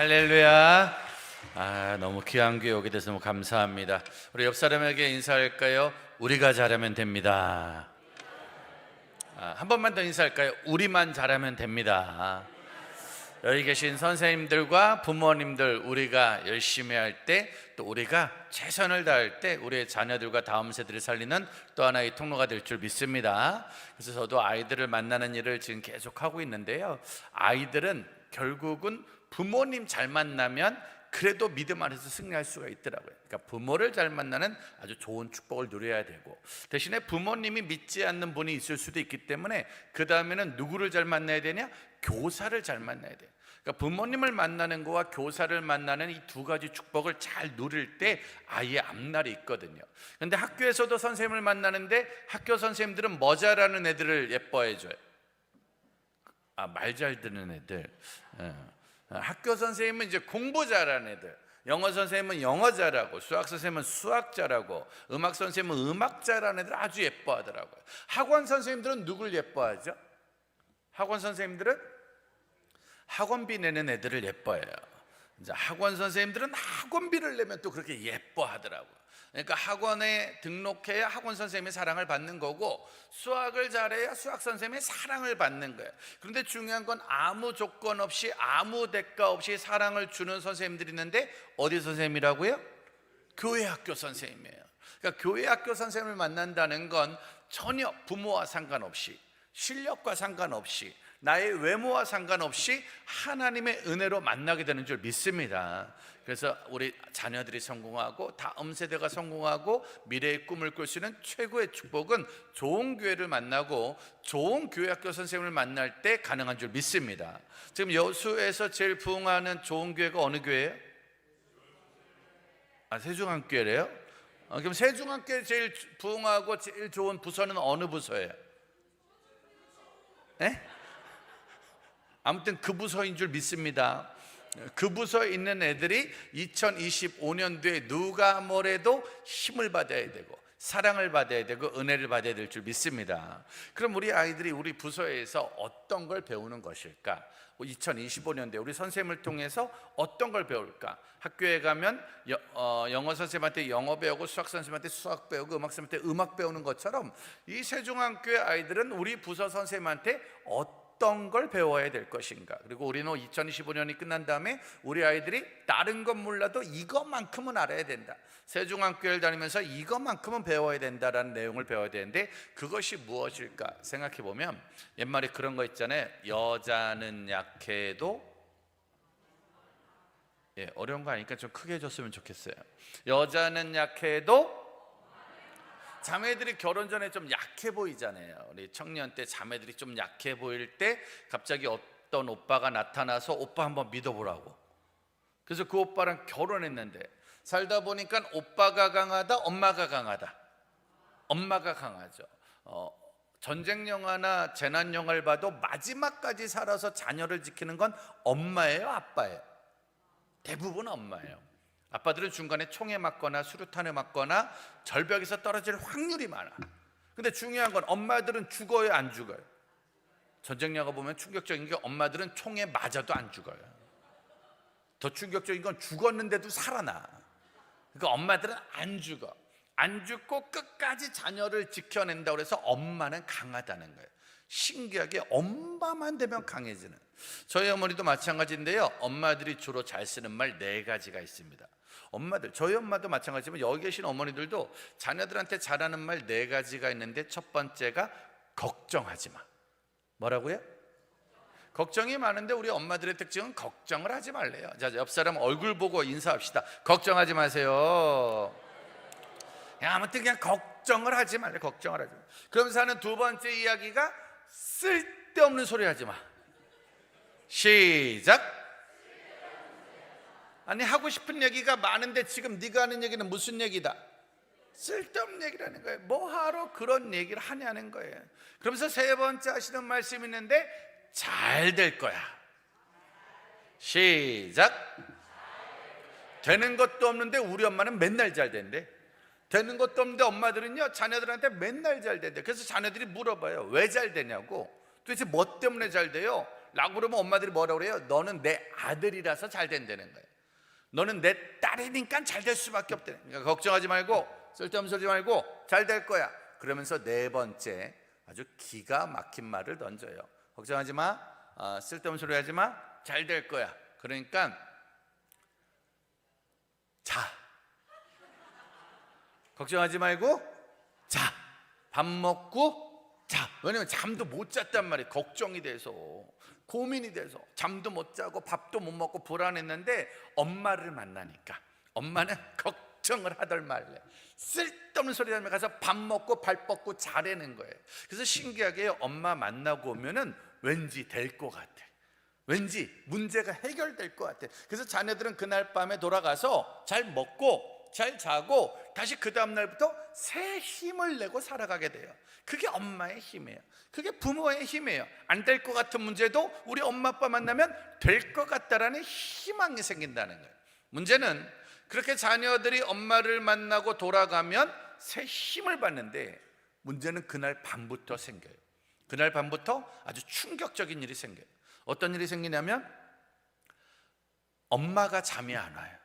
할렐루야. 너무 귀한 교회 오게 돼서 너무 감사합니다. 우리 옆 사람에게 인사할까요? 우리가 잘하면 됩니다. 한 번만 더 인사할까요? 우리만 잘하면 됩니다. 여기 계신 선생님들과 부모님들, 우리가 열심히 할 때, 또 우리가 최선을 다할 때 우리의 자녀들과 다음 세대를 살리는 또 하나의 통로가 될 줄 믿습니다. 그래서 저도 아이들을 만나는 일을 지금 계속 하고 있는데요, 아이들은 결국은 부모님 잘 만나면 그래도 믿음 안에서 승리할 수가 있더라고요. 그러니까 부모를 잘 만나는 아주 좋은 축복을 누려야 되고, 대신에 부모님이 믿지 않는 분이 있을 수도 있기 때문에 그 다음에는 누구를 잘 만나야 되냐? 교사를 잘 만나야 돼요. 그러니까 부모님을 만나는 거와 교사를 만나는 이 두 가지 축복을 잘 누릴 때 아이의 앞날이 있거든요. 그런데 학교에서도 선생님을 만나는데 학교 선생님들은 뭐 잘하는 애들을 예뻐해 줘요? 말 잘 듣는 애들. 학교 선생님은 이제 공부 잘하는 애들, 영어 선생님은 영어 잘하고, 수학 선생님은 수학 잘하고, 음악 선생님은 음악 잘하는 애들 아주 예뻐하더라고요. 학원 선생님들은 누굴 예뻐하죠? 학원 선생님들은 학원비 내는 애들을 예뻐해요. 이제 학원 선생님들은 학원비를 내면 또 그렇게 예뻐하더라고요. 그러니까 학원에 등록해야 학원 선생님의 사랑을 받는 거고, 수학을 잘해야 수학 선생님의 사랑을 받는 거예요. 그런데 중요한 건 아무 조건 없이, 아무 대가 없이 사랑을 주는 선생님들이 있는데, 어디 선생님이라고요? 교회 학교 선생님이에요. 그러니까 교회 학교 선생님을 만난다는 건 전혀 부모와 상관없이, 실력과 상관없이, 나의 외모와 상관없이 하나님의 은혜로 만나게 되는 줄 믿습니다. 그래서 우리 자녀들이 성공하고 다음 세대가 성공하고 미래의 꿈을 꿀 수 있는 최고의 축복은 좋은 교회를 만나고 좋은 교회학교 선생님을 만날 때 가능한 줄 믿습니다. 지금 여수에서 제일 부흥하는 좋은 교회가 어느 교회예요? 세중앙교회래요? 그럼 세중앙교회 제일 부흥하고 제일 좋은 부서는 어느 부서예요? 네? 아무튼 그 부서인 줄 믿습니다. 그 부서에 있는 애들이 2025년도에 누가 뭐래도 힘을 받아야 되고, 사랑을 받아야 되고, 은혜를 받아야 될 줄 믿습니다. 그럼 우리 아이들이 우리 부서에서 어떤 걸 배우는 것일까? 2025년도에 우리 선생님을 통해서 어떤 걸 배울까? 학교에 가면 영어 선생님한테 영어 배우고, 수학 선생님한테 수학 배우고, 음악 선생님한테 음악 배우는 것처럼 이 세중앙교회 아이들은 우리 부서 선생님한테 어떤 걸 배워야 될 것인가? 그리고 우리는 2025년이 끝난 다음에 우리 아이들이 다른 건 몰라도 이것만큼은 알아야 된다, 세중앙교회를 다니면서 이것만큼은 배워야 된다라는 내용을 배워야 되는데, 그것이 무엇일까 생각해 보면 옛말에 그런 거 있잖아요. 여자는 약해도, 어려운 거 아니니까 좀 크게 해줬으면 좋겠어요. 여자는 약해도, 자매들이 결혼 전에 좀 약해 보이잖아요. 우리 청년 때 자매들이 좀 약해 보일 때 갑자기 어떤 오빠가 나타나서 오빠 한번 믿어보라고, 그래서 그 오빠랑 결혼했는데 살다 보니까 오빠가 강하다, 엄마가 강하다? 엄마가 강하죠. 전쟁 영화나 재난 영화를 봐도 마지막까지 살아서 자녀를 지키는 건 엄마예요, 아빠예요? 대부분 엄마예요. 아빠들은 중간에 총에 맞거나 수류탄에 맞거나 절벽에서 떨어질 확률이 많아. 근데 중요한 건 엄마들은 죽어요, 안 죽어요? 전쟁 영화 보면 충격적인 게 엄마들은 총에 맞아도 안 죽어요. 더 충격적인 건 죽었는데도 살아나. 그러니까 엄마들은 안 죽어. 안 죽고 끝까지 자녀를 지켜낸다고 해서 엄마는 강하다는 거예요. 신기하게 엄마만 되면 강해지는. 저희 어머니도 마찬가지인데요, 엄마들이 주로 잘 쓰는 말 4가지가 있습니다. 엄마들, 저희 엄마도 마찬가지지만 여기 계신 어머니들도 자녀들한테 잘하는 말 4가지가 있는데, 첫 번째가 걱정하지 마. 뭐라고요? 걱정이 많은데 우리 엄마들의 특징은 걱정을 하지 말래요. 자, 옆 사람 얼굴 보고 인사합시다. 걱정하지 마세요. 아무튼 그냥 걱정을 하지 말래. 걱정을 하지 마. 그러면서 하는 두 번째 이야기가 쓸데없는 소리 하지 마. 시작. 아니, 하고 싶은 얘기가 많은데 지금 네가 하는 얘기는 무슨 얘기다? 쓸데없는 얘기라는 거예요. 뭐하러 그런 얘기를 하냐는 거예요. 그러면서 세 번째 하시는 말씀이 있는데, 잘 될 거야. 시작. 되는 것도 없는데 우리 엄마는 맨날 잘 된대. 되는 것도 없는데 엄마들은요, 자녀들한테 맨날 잘 된대. 그래서 자녀들이 물어봐요. 왜 잘 되냐고. 도대체 뭐 때문에 잘 돼요? 라고 그러면 엄마들이 뭐라고 그래요? 너는 내 아들이라서 잘 된다는 거예요. 너는 내 딸이니까 잘 될 수밖에 없다는 거예요. 그러니까 걱정하지 말고, 쓸데없는 소리 말고 잘 될 거야. 그러면서 네 번째 아주 기가 막힌 말을 던져요. 걱정하지 마, 쓸데없는 소리 하지 마, 잘 될 거야. 그러니까 자, 걱정하지 말고 자, 밥 먹고 자. 왜냐면 잠도 못 잤단 말이에요. 걱정이 돼서, 고민이 돼서 잠도 못 자고 밥도 못 먹고 불안했는데 엄마를 만나니까 엄마는 걱정을 하덜 말래. 쓸데없는 소리 하면 가서 밥 먹고 발 뻗고 자라는 거예요. 그래서 신기하게 엄마 만나고 오면은 왠지 될 것 같아. 왠지 문제가 해결될 것 같아. 그래서 자녀들은 그날 밤에 돌아가서 잘 먹고 잘 자고 다시 그 다음 날부터 새 힘을 내고 살아가게 돼요. 그게 엄마의 힘이에요. 그게 부모의 힘이에요. 안 될 것 같은 문제도 우리 엄마 아빠 만나면 될 것 같다라는 희망이 생긴다는 거예요. 문제는 그렇게 자녀들이 엄마를 만나고 돌아가면 새 힘을 받는데, 문제는 그날 밤부터 생겨요. 그날 밤부터 아주 충격적인 일이 생겨요. 어떤 일이 생기냐면 엄마가 잠이 안 와요.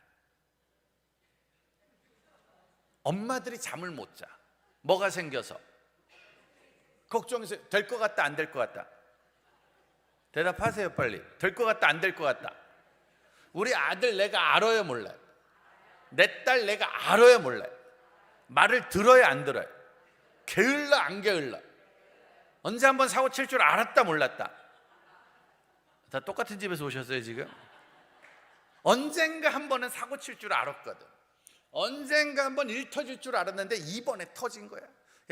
엄마들이 잠을 못 자. 뭐가 생겨서? 걱정해서 될 것 같다, 안 될 것 같다? 대답하세요 빨리. 될 것 같다, 안 될 것 같다? 우리 아들 내가 알아요, 몰라요? 내 딸 내가 알아요, 몰라요? 말을 들어요, 안 들어요? 게을러, 안 게을러? 언제 한번 사고 칠 줄 알았다, 몰랐다? 다 똑같은 집에서 오셨어요 지금? 언젠가 한 번은 사고 칠 줄 알았거든. 언젠가 한 번 일 터질 줄 알았는데 이번에 터진 거야.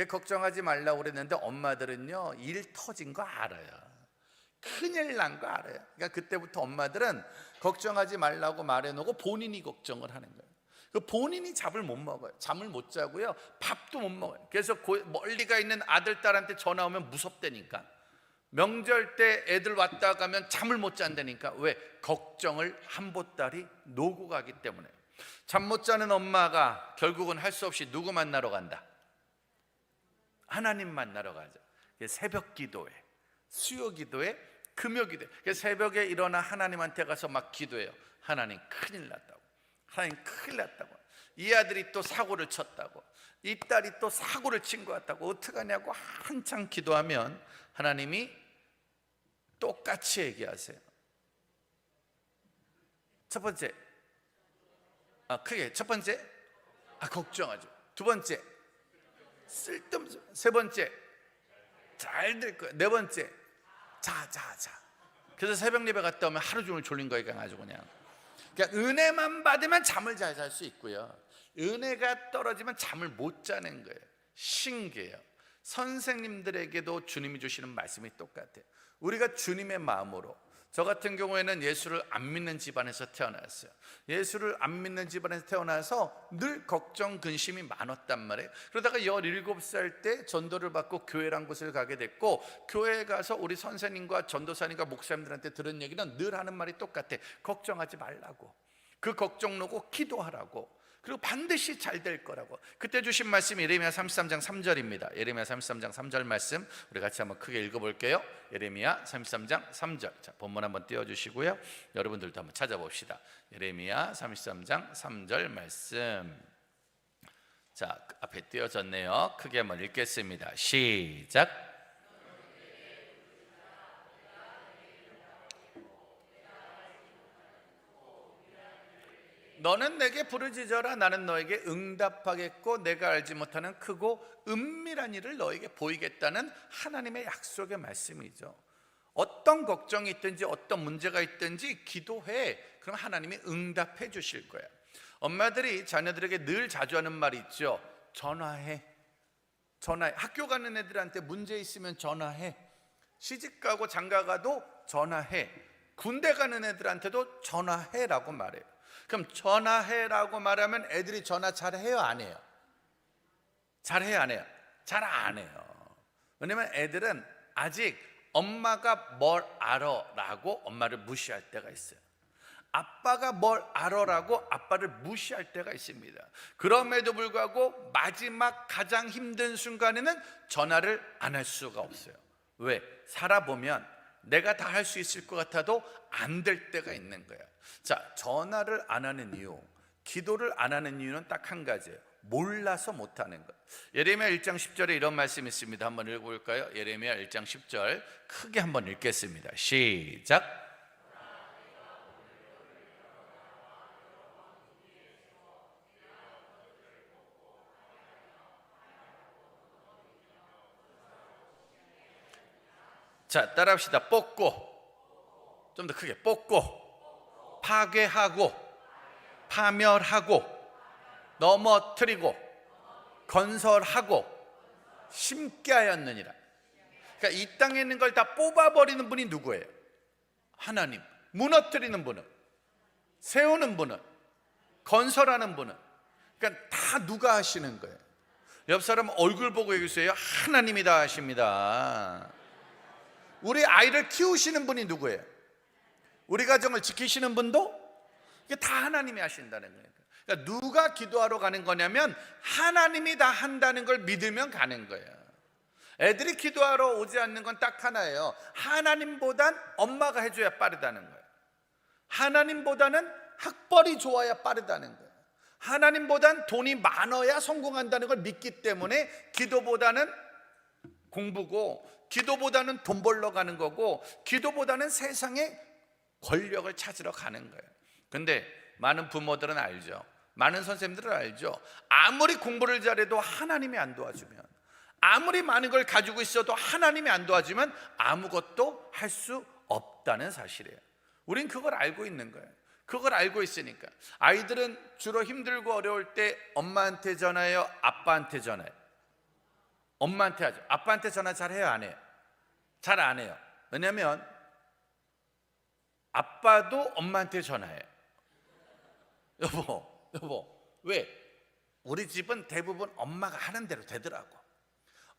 걱정하지 말라고 그랬는데 엄마들은요, 일 터진 거 알아요. 큰일 난 거 알아요. 그러니까 그때부터 엄마들은 걱정하지 말라고 말해놓고 본인이 걱정을 하는 거예요. 본인이 잠을 못 먹어요. 잠을 못 자고요, 밥도 못 먹어요. 그래서 멀리 가 있는 아들 딸한테 전화 오면 무섭다니까. 명절 때 애들 왔다 가면 잠을 못 잔다니까. 왜? 걱정을 한 보따리 놓고 가기 때문에. 잠 못 자는 엄마가 결국은 할 수 없이 누구 만나러 간다? 하나님 만나러 가죠. 새벽 기도회, 수요 기도회, 금요 기도회. 새벽에 일어나 하나님한테 가서 막 기도해요. 하나님 큰일 났다고. 하나님 큰일 났다고. 이 아들이 또 사고를 쳤다고. 이 딸이 또 사고를 친 것 같다고. 어떡하냐고 한창 기도하면 하나님이 똑같이 얘기하세요. 첫 번째, 크게 첫 번째, 걱정하죠. 두 번째, 쓸데없는. 세 번째, 잘 될 거야. 네 번째, 자. 그래서 새벽 예배 갔다 오면 하루 종일 졸린 거니까 아주 그냥. 그러니까 은혜만 받으면 잠을 잘 잘 수 있고요, 은혜가 떨어지면 잠을 못 자는 거예요. 신기해요. 선생님들에게도 주님이 주시는 말씀이 똑같아요. 우리가 주님의 마음으로, 저 같은 경우에는 예수를 안 믿는 집안에서 태어났어요. 예수를 안 믿는 집안에서 태어나서 늘 걱정, 근심이 많았단 말이에요. 그러다가 17살 때 전도를 받고 교회란 곳을 가게 됐고, 교회에 가서 우리 선생님과 전도사님과 목사님들한테 들은 얘기는 늘 하는 말이 똑같아. 걱정하지 말라고, 그 걱정 놓고 기도하라고, 그리고 반드시 잘 될 거라고. 그때 주신 말씀이 예레미야 33장 3절입니다. 예레미야 33장 3절 말씀 우리 같이 한번 크게 읽어볼게요. 예레미야 33장 3절. 자, 본문 한번 띄워주시고요, 여러분들도 한번 찾아봅시다. 예레미야 33장 3절 말씀. 자, 앞에 띄워졌네요. 크게 한번 읽겠습니다. 시작. 너는 내게 부르짖어라. 나는 너에게 응답하겠고 내가 알지 못하는 크고 은밀한 일을 너에게 보이겠다는 하나님의 약속의 말씀이죠. 어떤 걱정이 있든지 어떤 문제가 있든지 기도해. 그럼 하나님이 응답해 주실 거야. 엄마들이 자녀들에게 늘 자주 하는 말이 있죠. 전화해. 학교 가는 애들한테 문제 있으면 전화해. 시집 가고 장가 가도 전화해. 군대 가는 애들한테도 전화해라고 말해요. 그럼 전화해라고 말하면 애들이 전화 잘해요, 안 해요? 잘해요, 안 해요? 잘 안 해요. 왜냐면 애들은 아직 엄마가 뭘 알아라고 엄마를 무시할 때가 있어요. 아빠가 뭘 알아라고 아빠를 무시할 때가 있습니다. 그럼에도 불구하고 마지막 가장 힘든 순간에는 전화를 안 할 수가 없어요. 왜? 살아보면 내가 다 할 수 있을 것 같아도 안 될 때가 있는 거야. 자, 전화를 안 하는 이유, 기도를 안 하는 이유는 딱 한 가지예요. 몰라서 못하는 것. 예레미야 1장 10절에 이런 말씀이 있습니다. 한번 읽어볼까요? 예레미야 1장 10절 크게 한번 읽겠습니다. 시작. 자, 따라합시다. 뽑고, 좀 더 크게 뽑고, 파괴하고, 파멸하고, 넘어뜨리고, 건설하고, 심게 하였느니라. 그러니까 이 땅에 있는 걸 다 뽑아버리는 분이 누구예요? 하나님. 무너뜨리는 분은, 세우는 분은, 건설하는 분은, 그러니까 다 누가 하시는 거예요? 옆 사람 얼굴 보고 얘기하세요. 하나님이 다 하십니다. 우리 아이를 키우시는 분이 누구예요? 우리 가정을 지키시는 분도 이게 다 하나님이 하신다는 거예요. 그러니까 누가 기도하러 가는 거냐면 하나님이 다 한다는 걸 믿으면 가는 거예요. 애들이 기도하러 오지 않는 건 딱 하나예요. 하나님보단 엄마가 해줘야 빠르다는 거예요. 하나님보다는 학벌이 좋아야 빠르다는 거예요. 하나님보단 돈이 많아야 성공한다는 걸 믿기 때문에 기도보다는 공부고, 기도보다는 돈 벌러 가는 거고, 기도보다는 세상에 권력을 찾으러 가는 거예요. 근데 많은 부모들은 알죠. 많은 선생님들은 알죠. 아무리 공부를 잘해도 하나님이 안 도와주면, 아무리 많은 걸 가지고 있어도 하나님이 안 도와주면 아무것도 할 수 없다는 사실이에요. 우린 그걸 알고 있는 거예요. 그걸 알고 있으니까 아이들은 주로 힘들고 어려울 때 엄마한테 전화해요? 아빠한테 전화해요? 엄마한테 하죠. 아빠한테 전화 잘해요? 안 해요? 잘 안 해요. 왜냐하면 아빠도 엄마한테 전화해요. 여보 왜? 우리 집은 대부분 엄마가 하는 대로 되더라고.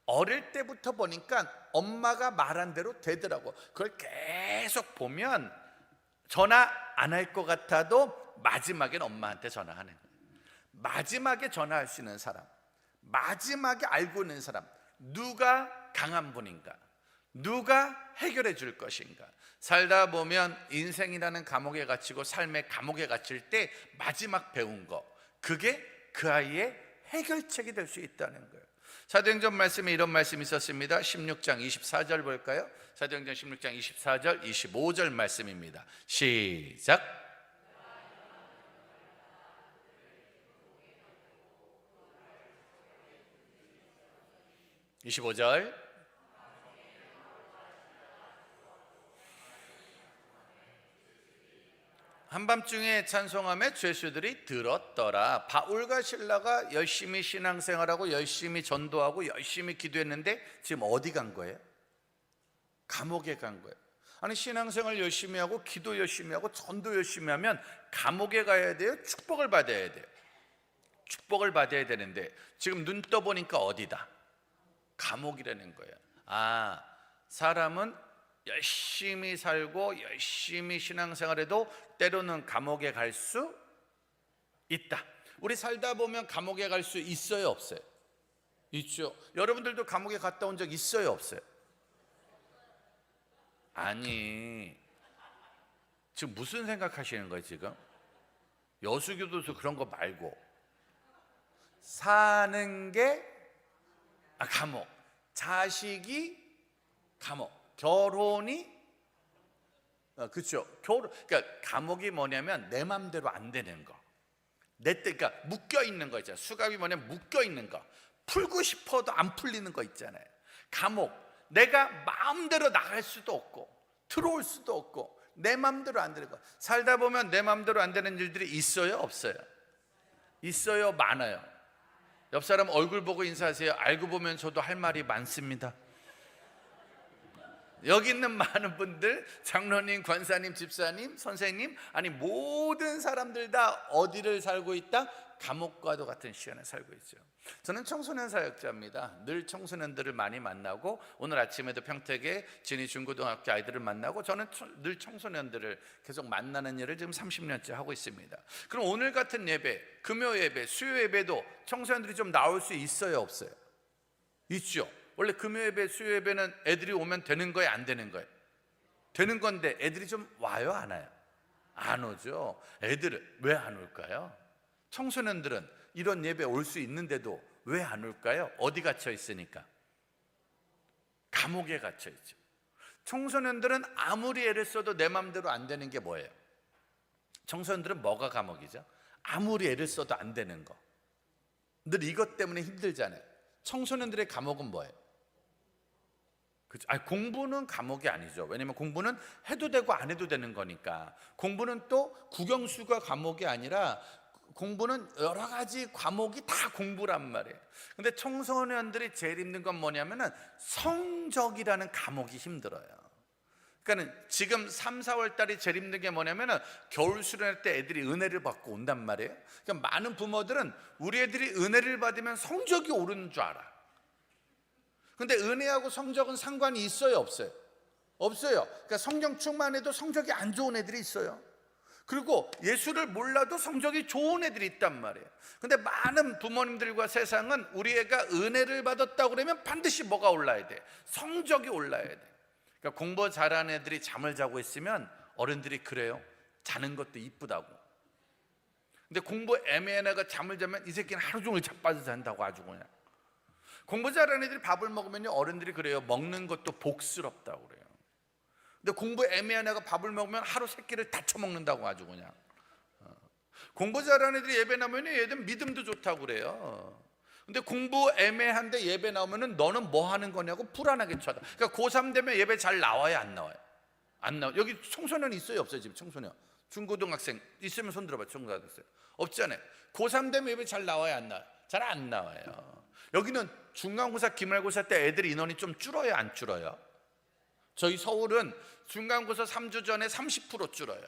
어릴 때부터 보니까 엄마가 말한 대로 되더라고. 그걸 계속 보면 전화 안 할 것 같아도 마지막엔 엄마한테 전화하는 거예요. 마지막에 전화할 수 있는 사람, 마지막에 알고 있는 사람, 누가 강한 분인가, 누가 해결해 줄 것인가. 살다 보면 인생이라는 감옥에 갇히고 삶의 감옥에 갇힐 때 마지막 배운 거, 그게 그 아이의 해결책이 될 수 있다는 거예요. 사도행전 말씀에 이런 말씀이 있었습니다. 16장 24절 볼까요? 사도행전 16장 24절 25절 말씀입니다. 시작. 25절. 한밤중에 찬송함에 죄수들이 들었더라. 바울과 실라가 열심히 신앙생활하고 열심히 전도하고 열심히 기도했는데 지금 어디 간 거예요? 감옥에 간 거예요. 아니, 신앙생활 열심히 하고 기도 열심히 하고 전도 열심히 하면 감옥에 가야 돼요? 축복을 받아야 돼요? 축복을 받아야 되는데 지금 눈 떠보니까 어디다? 감옥이라는 거예요. 아, 사람은 열심히 살고 열심히 신앙생활해도 때로는 감옥에 갈 수 있다. 우리 살다 보면 감옥에 갈 수 있어요, 없어요? 있죠. 여러분들도 감옥에 갔다 온 적 있어요, 없어요? 아니, 지금 무슨 생각하시는 거예요 지금? 여수교도소 그런 거 말고 사는 게 감옥, 자식이 감옥, 결혼이 그렇죠. 그러니까 감옥이 뭐냐면 내 맘대로 안 되는 거, 그러니까 묶여 있는 거 있잖아요. 수갑이 뭐냐면 묶여 있는 거, 풀고 싶어도 안 풀리는 거 있잖아요. 감옥, 내가 마음대로 나갈 수도 없고 들어올 수도 없고 내 맘대로 안 되는 거. 살다 보면 내 맘대로 안 되는 일들이 있어요, 없어요? 있어요, 많아요? 옆 사람 얼굴 보고 인사하세요. 알고 보면 저도 할 말이 많습니다. 여기 있는 많은 분들, 장로님, 권사님, 집사님, 선생님, 아니 모든 사람들 다 어디를 살고 있다? 감옥과도 같은 시간에 살고 있죠. 저는 청소년 사역자입니다. 늘 청소년들을 많이 만나고 오늘 아침에도 평택에 진희 중고등학교 아이들을 만나고 저는 늘 청소년들을 계속 만나는 일을 지금 30년째 하고 있습니다. 그럼 오늘 같은 예배, 금요 예배, 수요 예배도 청소년들이 좀 나올 수 있어요, 없어요? 있죠. 원래 금요 예배, 수요 예배는 애들이 오면 되는 거예요, 안 되는 거예요? 되는 건데 애들이 좀 와요, 안 와요? 안 오죠. 애들은 왜 안 올까요? 청소년들은 이런 예배 올 수 있는데도 왜 안 올까요? 어디 갇혀 있으니까? 감옥에 갇혀 있죠. 청소년들은 아무리 애를 써도 내 맘대로 안 되는 게 뭐예요? 청소년들은 뭐가 감옥이죠? 아무리 애를 써도 안 되는 거. 늘 이것 때문에 힘들잖아요. 청소년들의 감옥은 뭐예요? 그렇죠? 아니, 공부는 감옥이 아니죠. 왜냐면 공부는 해도 되고 안 해도 되는 거니까. 공부는 또 국영수가 감옥이 아니라 공부는 여러 가지 과목이 다 공부란 말이에요. 근데 청소년들이 제일 힘든 건 뭐냐면은 성적이라는 과목이 힘들어요. 그러니까 지금 3, 4월 달이 제일 힘든 게 뭐냐면은 겨울 수련회 때 애들이 은혜를 받고 온단 말이에요. 그러니까 많은 부모들은 우리 애들이 은혜를 받으면 성적이 오르는 줄 알아. 근데 은혜하고 성적은 상관이 있어요, 없어요? 없어요. 그러니까 성경 충만해도 성적이 안 좋은 애들이 있어요. 그리고 예수를 몰라도 성적이 좋은 애들이 있단 말이에요. 근데 많은 부모님들과 세상은 우리 애가 은혜를 받았다고 그러면 반드시 뭐가 올라야 돼? 성적이 올라야 돼. 그러니까 공부 잘하는 애들이 잠을 자고 있으면 어른들이 그래요. 자는 것도 이쁘다고. 근데 공부 애매한 애가 잠을 자면 이 새끼는 하루 종일 자빠져 잔다고 아주 그냥. 공부 잘하는 애들이 밥을 먹으면요, 어른들이 그래요. 먹는 것도 복스럽다고 그래요. 근데 공부 애매한 애가 밥을 먹으면 하루 세 끼를 다 처먹는다고 아주 그냥. 공부 잘하는 애들이 예배 나오면 얘들 믿음도 좋다고 그래요. 근데 공부 애매한데 예배 나오면은 너는 뭐 하는 거냐고 불안하게 쳐다. 그러니까 고3 되면 예배 잘 나와요, 안 나와요? 안 나와. 여기 청소년 있어요, 없어요? 지금 청소년 중고등학생 있으면 손 들어봐. 중고등학생 없잖아요. 고3 되면 예배 잘 나와요, 안 나와요? 잘 안 나와요. 여기는 중간고사, 기말고사 때 애들 인원이 좀 줄어요, 안 줄어요? 저희 서울은 중간고사 3주 전에 30% 줄어요.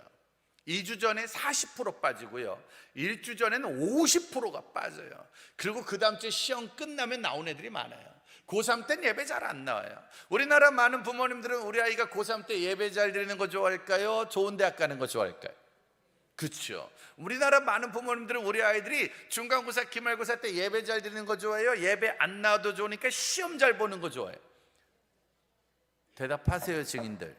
2주 전에 40% 빠지고요. 1주 전에는 50%가 빠져요. 그리고 그 다음 주에 시험 끝나면 나온 애들이 많아요. 고3 때는 예배 잘 안 나와요. 우리나라 많은 부모님들은 우리 아이가 고3 때 예배 잘 드리는 거 좋아할까요? 좋은 대학 가는 거 좋아할까요? 그렇죠. 우리나라 많은 부모님들은 우리 아이들이 중간고사, 기말고사 때 예배 잘 드리는 거 좋아해요? 예배 안 나와도 좋으니까 시험 잘 보는 거 좋아해요? 대답하세요, 증인들.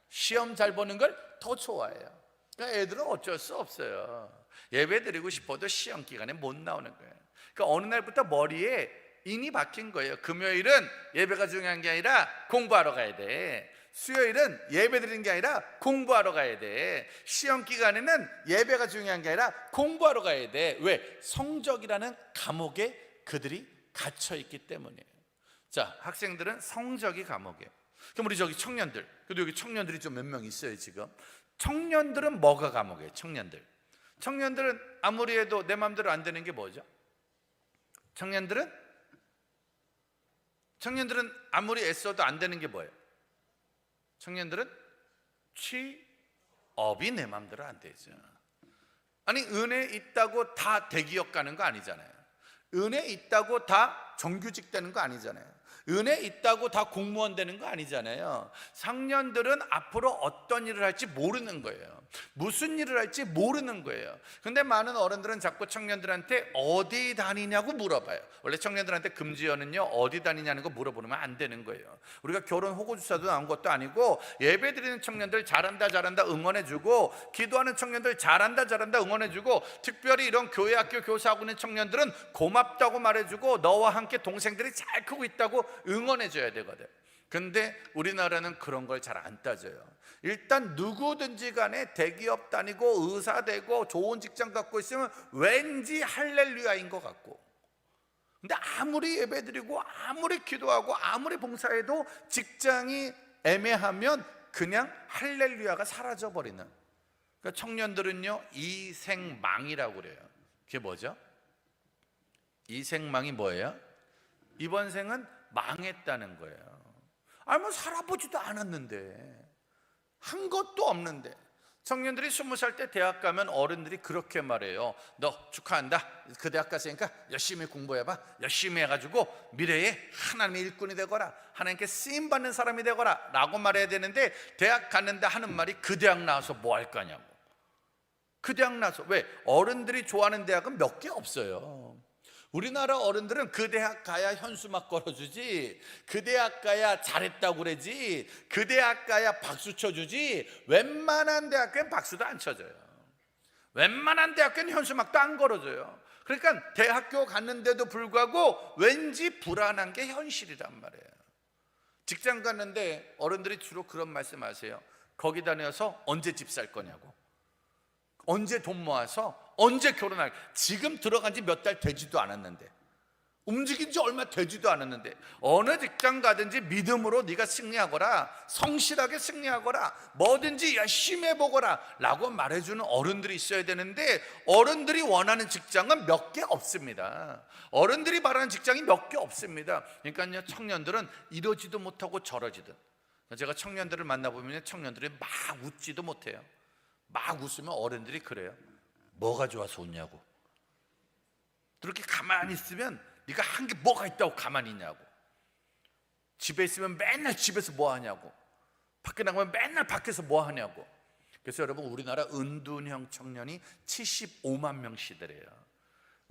시험 잘 보는 걸 더 좋아해요. 그러니까 애들은 어쩔 수 없어요. 예배 드리고 싶어도 시험 기간에 못 나오는 거예요. 그러니까 어느 날부터 머리에 인이 박힌 거예요. 금요일은 예배가 중요한 게 아니라 공부하러 가야 돼. 수요일은 예배 드리는 게 아니라 공부하러 가야 돼. 시험 기간에는 예배가 중요한 게 아니라 공부하러 가야 돼. 왜? 성적이라는 감옥에 그들이 갇혀 있기 때문이에요. 자, 학생들은 성적이 감옥이에요. 그럼 우리 저기 청년들, 그래도 여기 청년들이 좀 몇 명 있어요 지금. 청년들은 뭐가 감옥이에요? 청년들은 아무리 해도 내 마음대로 안 되는 게 뭐죠? 청년들은 아무리 애써도 안 되는 게 뭐예요? 청년들은 취업이 내 마음대로 안 되죠. 아니, 은혜 있다고 다 대기업 가는 거 아니잖아요. 은혜 있다고 다 정규직 되는 거 아니잖아요. 은혜 있다고 다 공무원 되는 거 아니잖아요. 청년들은 앞으로 어떤 일을 할지 모르는 거예요. 무슨 일을 할지 모르는 거예요. 근데 많은 어른들은 자꾸 청년들한테 어디 다니냐고 물어봐요. 원래 청년들한테 금지어는요, 어디 다니냐는 거 물어보면 안 되는 거예요. 우리가 결혼 호구주사도 나온 것도 아니고, 예배 드리는 청년들 잘한다 응원해주고, 기도하는 청년들 잘한다 응원해주고, 특별히 이런 교회 학교 교사하고 있는 청년들은 고맙다고 말해주고, 너와 함께 동생들이 잘 크고 있다고 응원해줘야 되거든. 근데 우리나라는 그런 걸 잘 안 따져요. 일단 누구든지 간에 대기업 다니고 의사 되고 좋은 직장 갖고 있으면 왠지 할렐루야인 것 같고, 근데 아무리 예배드리고 아무리 기도하고 아무리 봉사해도 직장이 애매하면 그냥 할렐루야가 사라져버리는. 그러니까 청년들은요, 이생망이라고 그래요. 그게 뭐죠? 이생망이 뭐예요? 이번 생은 망했다는 거예요. 아니, 뭐 살아보지도 않았는데, 한 것도 없는데. 청년들이 20살 때 대학 가면 어른들이 그렇게 말해요. 너 축하한다. 그 대학 갔으니까 열심히 공부해봐. 열심히 해가지고 미래에 하나님의 일꾼이 되거라, 하나님께 쓰임받는 사람이 되거라 라고 말해야 되는데, 대학 갔는데 하는 말이 그 대학 나와서 뭐 할 거냐고. 그 대학 나와서. 왜? 어른들이 좋아하는 대학은 몇 개 없어요. 우리나라 어른들은 그 대학 가야 현수막 걸어주지, 그 대학 가야 잘했다고 그러지, 그 대학 가야 박수 쳐주지, 웬만한 대학교는 박수도 안 쳐줘요. 웬만한 대학교는 현수막도 안 걸어줘요. 그러니까 대학교 갔는데도 불구하고 왠지 불안한 게 현실이란 말이에요. 직장 갔는데 어른들이 주로 그런 말씀하세요. 거기 다녀서 언제 집 살 거냐고, 언제 돈 모아서 언제 결혼할, 지금 들어간 지 몇 달 되지도 않았는데, 움직인 지 얼마 되지도 않았는데, 어느 직장 가든지 믿음으로 네가 승리하거라, 성실하게 승리하거라, 뭐든지 열심히 해보거라 라고 말해주는 어른들이 있어야 되는데, 어른들이 원하는 직장은 몇 개 없습니다. 어른들이 말하는 직장이 몇 개 없습니다. 그러니까요, 청년들은 이러지도 못하고 저러지든, 제가 청년들을 만나보면 청년들이 막 웃지도 못해요. 막 웃으면 어른들이 그래요. 뭐가 좋아서 웃냐고. 그렇게 가만히 있으면 네가 한 게 뭐가 있다고 가만히 있냐고. 집에 있으면 맨날 집에서 뭐 하냐고. 밖에 나가면 맨날 밖에서 뭐 하냐고. 그래서 여러분, 우리나라 은둔형 청년이 75만 명시더래요.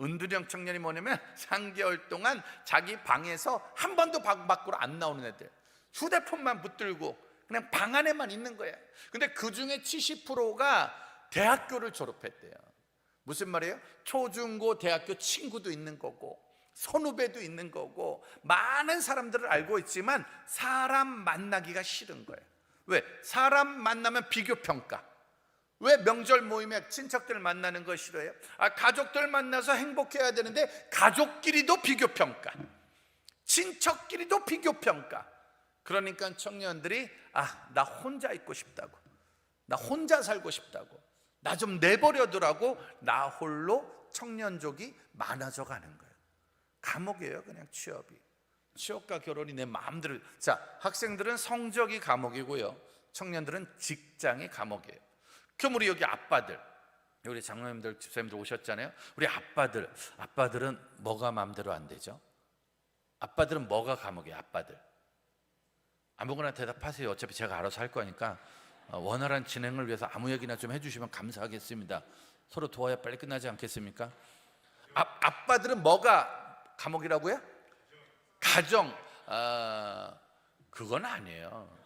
은둔형 청년이 뭐냐면 3개월 동안 자기 방에서 한 번도 방 밖으로 안 나오는 애들, 휴대폰만 붙들고 그냥 방 안에만 있는 거야. 근데 그 중에 70%가 대학교를 졸업했대요. 무슨 말이에요? 초중고 대학교 친구도 있는 거고, 선후배도 있는 거고, 많은 사람들을 알고 있지만 사람 만나기가 싫은 거예요. 왜? 사람 만나면 비교평가. 왜 명절 모임에 친척들 만나는 거 싫어해요? 가족들 만나서 행복해야 되는데 가족끼리도 비교평가, 친척끼리도 비교평가. 그러니까 청년들이 나 혼자 있고 싶다고, 나 혼자 살고 싶다고, 나 좀 내버려두라고 나 홀로 청년족이 많아져 가는 거예요. 감옥이에요. 그냥 취업과 결혼이 내 마음대로. 자, 학생들은 성적이 감옥이고요, 청년들은 직장이 감옥이에요. 그럼 우리 여기 아빠들, 우리 장로님들 집사님들 오셨잖아요. 우리 아빠들은 뭐가 마음대로 안 되죠? 아빠들은 뭐가 감옥이에요? 아빠들 아무거나 대답하세요. 어차피 제가 알아서 할 거니까 원활한 진행을 위해서 아무 얘기나 좀 해주시면 감사하겠습니다. 서로 도와야 빨리 끝나지 않겠습니까? 아빠들은 뭐가 감옥이라고요? 가정. 그건 아니에요.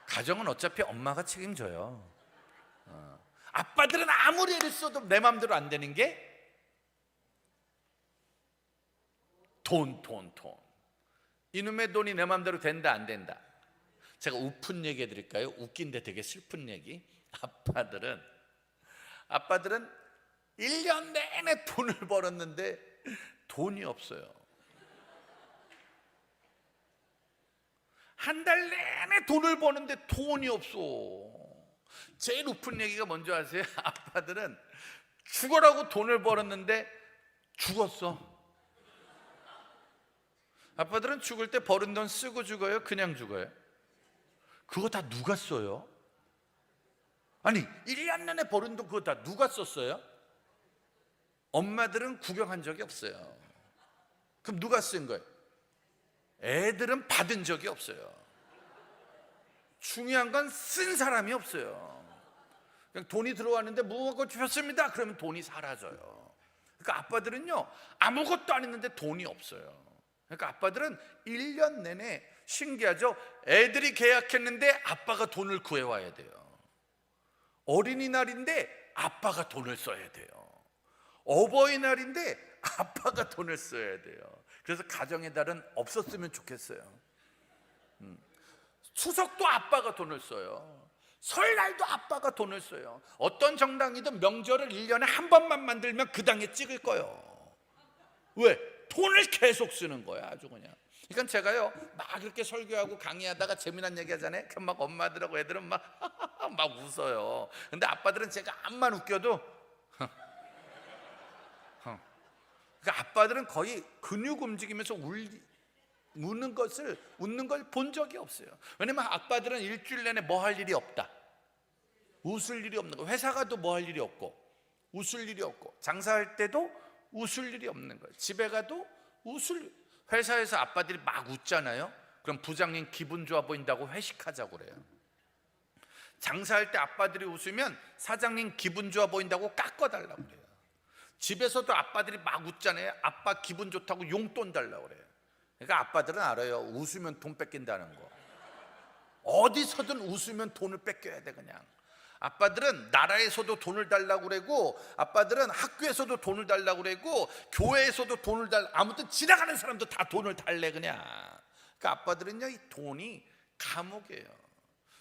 가정은 어차피 엄마가 책임져요. 아빠들은 아무리 애를 써도 내 마음대로 안 되는 게 돈. 이놈의 돈이 내 마음대로 된다 안 된다. 제가 우픈 얘기 해드릴까요? 웃긴데 되게 슬픈 얘기. 아빠들은 1년 내내 돈을 벌었는데 돈이 없어요. 한 달 내내 돈을 버는데 돈이 없어. 제일 우픈 얘기가 뭔지 아세요? 아빠들은 죽어라고 돈을 벌었는데 죽었어. 아빠들은 죽을 때 버는 돈 쓰고 죽어요? 그냥 죽어요? 그거 다 누가 써요? 아니, 1년 내내 버는 돈 그거 다 누가 썼어요? 엄마들은 구경한 적이 없어요. 그럼 누가 쓴 거예요? 애들은 받은 적이 없어요. 중요한 건 쓴 사람이 없어요. 그냥 돈이 들어왔는데 무궁화꽃 피었습니다 그러면 돈이 사라져요. 그러니까 아빠들은요, 아무것도 안 했는데 돈이 없어요. 그러니까 아빠들은 1년 내내, 신기하죠? 애들이 계약했는데 아빠가 돈을 구해와야 돼요. 어린이날인데 아빠가 돈을 써야 돼요. 어버이날인데 아빠가 돈을 써야 돼요. 그래서 가정의 달은 없었으면 좋겠어요. 추석도 아빠가 돈을 써요. 설날도 아빠가 돈을 써요. 어떤 정당이든 명절을 1년에 한 번만 만들면 그 당에 찍을 거예요. 왜? 돈을 계속 쓰는 거야, 아주 그냥. 그러니까 제가요, 막 이렇게 설교하고 강의하다가 재미난 얘기 하잖아요. 그럼 막 엄마들하고 애들은 막 웃어요. 근데 아빠들은 제가 암만 웃겨도 그러니까 아빠들은 거의 근육 움직이면서 웃는 걸 본 적이 없어요. 왜냐면 아빠들은 일주일 내내 뭐 할 일이 없다. 웃을 일이 없는 거. 회사 가도 뭐 할 일이 없고, 웃을 일이 없고, 장사할 때도 웃을 일이 없는 거예요. 집에 가도 회사에서 아빠들이 막 웃잖아요. 그럼 부장님 기분 좋아 보인다고 회식하자고 그래요. 장사할 때 아빠들이 웃으면 사장님 기분 좋아 보인다고 깎아달라고 그래요. 집에서도 아빠들이 막 웃잖아요. 아빠 기분 좋다고 용돈 달라고 그래요. 그러니까 아빠들은 알아요. 웃으면 돈 뺏긴다는 거. 어디서든 웃으면 돈을 뺏겨야 돼. 그냥 아빠들은 나라에서도 돈을 달라고 그러고, 아빠들은 학교에서도 돈을 달라고 그러고, 교회에서도 돈을 아무튼 지나가는 사람도 다 돈을 달래 그냥. 그러니까 아빠들은요, 이 돈이 감옥이에요.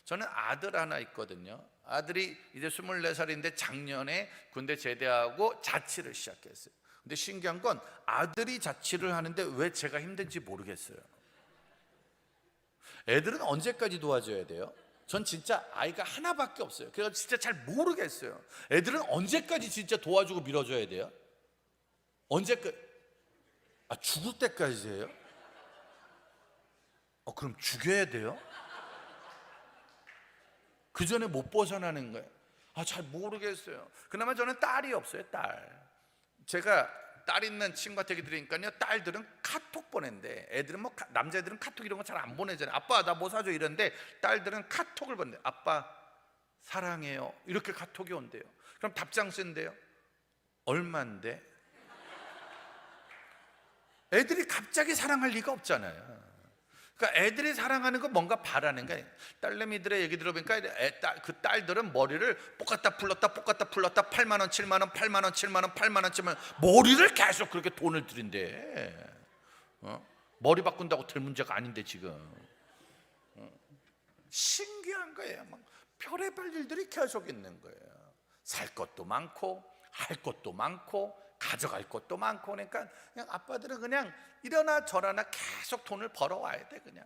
저는 아들 하나 있거든요. 아들이 이제 24살인데 작년에 군대 제대하고 자취를 시작했어요. 근데 신기한 건 아들이 자취를 하는데 왜 제가 힘든지 모르겠어요. 애들은 언제까지 도와줘야 돼요? 전 진짜 아이가 하나밖에 없어요. 그래서 진짜 잘 모르겠어요. 애들은 언제까지 진짜 도와주고 밀어줘야 돼요? 언제까지? 죽을 때까지 해요? 그럼 죽여야 돼요? 그 전에 못 벗어나는 거예요. 잘 모르겠어요. 그나마 저는 딸이 없어요. 딸. 제가 딸 있는 친구한테 얘기 들으니까요, 딸들은 카톡 보낸대. 애들은 뭐 남자애들은 카톡 이런 거 잘 안 보내잖아요. 아빠 나 뭐 사줘 이러는데 딸들은 카톡을 보낸대. 아빠 사랑해요 이렇게 카톡이 온대요. 그럼 답장 쓴대요. 얼만데? 애들이 갑자기 사랑할 리가 없잖아요. 그러니까 애들이 사랑하는 거 뭔가 바라는 거예요. 딸내미들의 얘기 들어보니까 그 딸들은 머리를 뽑았다 풀렀다 8만 원 7만 원 8만 원 7만 원 8만 원 7만 원 머리를 계속 그렇게 돈을 들인대. 머리 바꾼다고 될 문제가 아닌데 지금. 신기한 거예요. 막 별의별 일들이 계속 있는 거예요. 살 것도 많고 할 것도 많고 가져갈 것도 많고. 그러니까 그냥 아빠들은 그냥 이러나 저러나 계속 돈을 벌어와야 돼 그냥.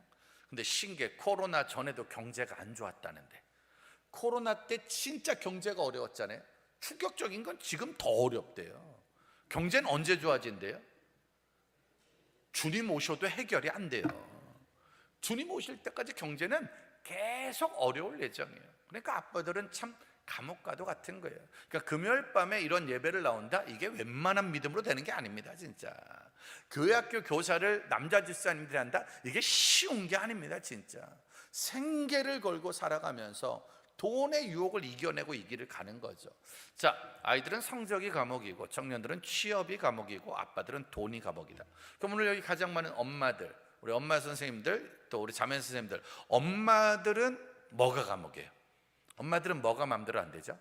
근데 신기해. 코로나 전에도 경제가 안 좋았다는데, 코로나 때 진짜 경제가 어려웠잖아요. 충격적인 건 지금 더 어렵대요. 경제는 언제 좋아진대요? 주님 오셔도 해결이 안 돼요. 주님 오실 때까지 경제는 계속 어려울 예정이에요. 그러니까 아빠들은 참 감옥과도 같은 거예요. 그러니까 금요일 밤에 이런 예배를 나온다? 이게 웬만한 믿음으로 되는 게 아닙니다. 진짜 교회학교 교사를 남자 집사님들이 한다? 이게 쉬운 게 아닙니다. 진짜 생계를 걸고 살아가면서 돈의 유혹을 이겨내고 이 길을 가는 거죠. 자, 아이들은 성적이 감옥이고 청년들은 취업이 감옥이고 아빠들은 돈이 감옥이다. 그럼 오늘 여기 가장 많은 엄마들, 우리 엄마 선생님들, 또 우리 자매 선생님들, 엄마들은 뭐가 감옥이에요? 엄마들은 뭐가 마음대로 안 되죠?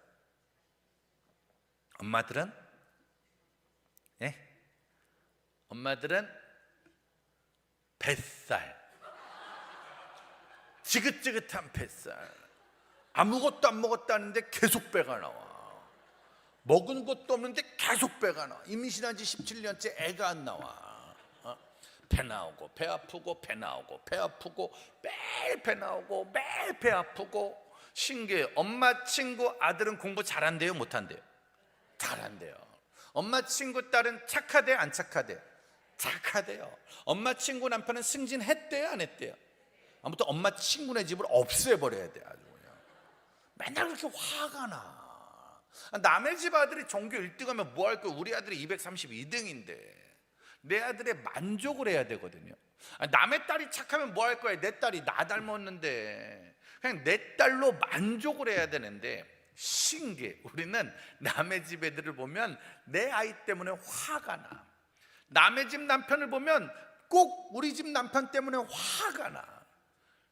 엄마들은 엄마들은 뱃살, 지긋지긋한 뱃살. 아무것도 안 먹었다는데 계속 배가 나와. 먹은 것도 없는데 계속 배가 나와. 임신한 지 17년째 애가 안 나와. 배 나오고 배 아프고 배 나오고 배 아프고 매일 배 나오고 매일 배 아프고. 신기해요. 엄마 친구 아들은 공부 잘한대요 못한대요? 잘한대요. 엄마 친구 딸은 착하대요 안 착하대요? 착하대요. 엄마 친구 남편은 승진했대요 안 했대요? 아무튼 엄마 친구네 집을 없애버려야 돼. 아주 그냥 맨날 그렇게 화가 나. 남의 집 아들이 전교 1등하면 뭐 할 거야? 우리 아들이 232등인데 내 아들의 만족을 해야 되거든요. 남의 딸이 착하면 뭐 할 거야? 내 딸이 나 닮았는데 그냥 내 딸로 만족을 해야 되는데, 신기해. 우리는 남의 집 애들을 보면 내 아이 때문에 화가 나. 남의 집 남편을 보면 꼭 우리 집 남편 때문에 화가 나.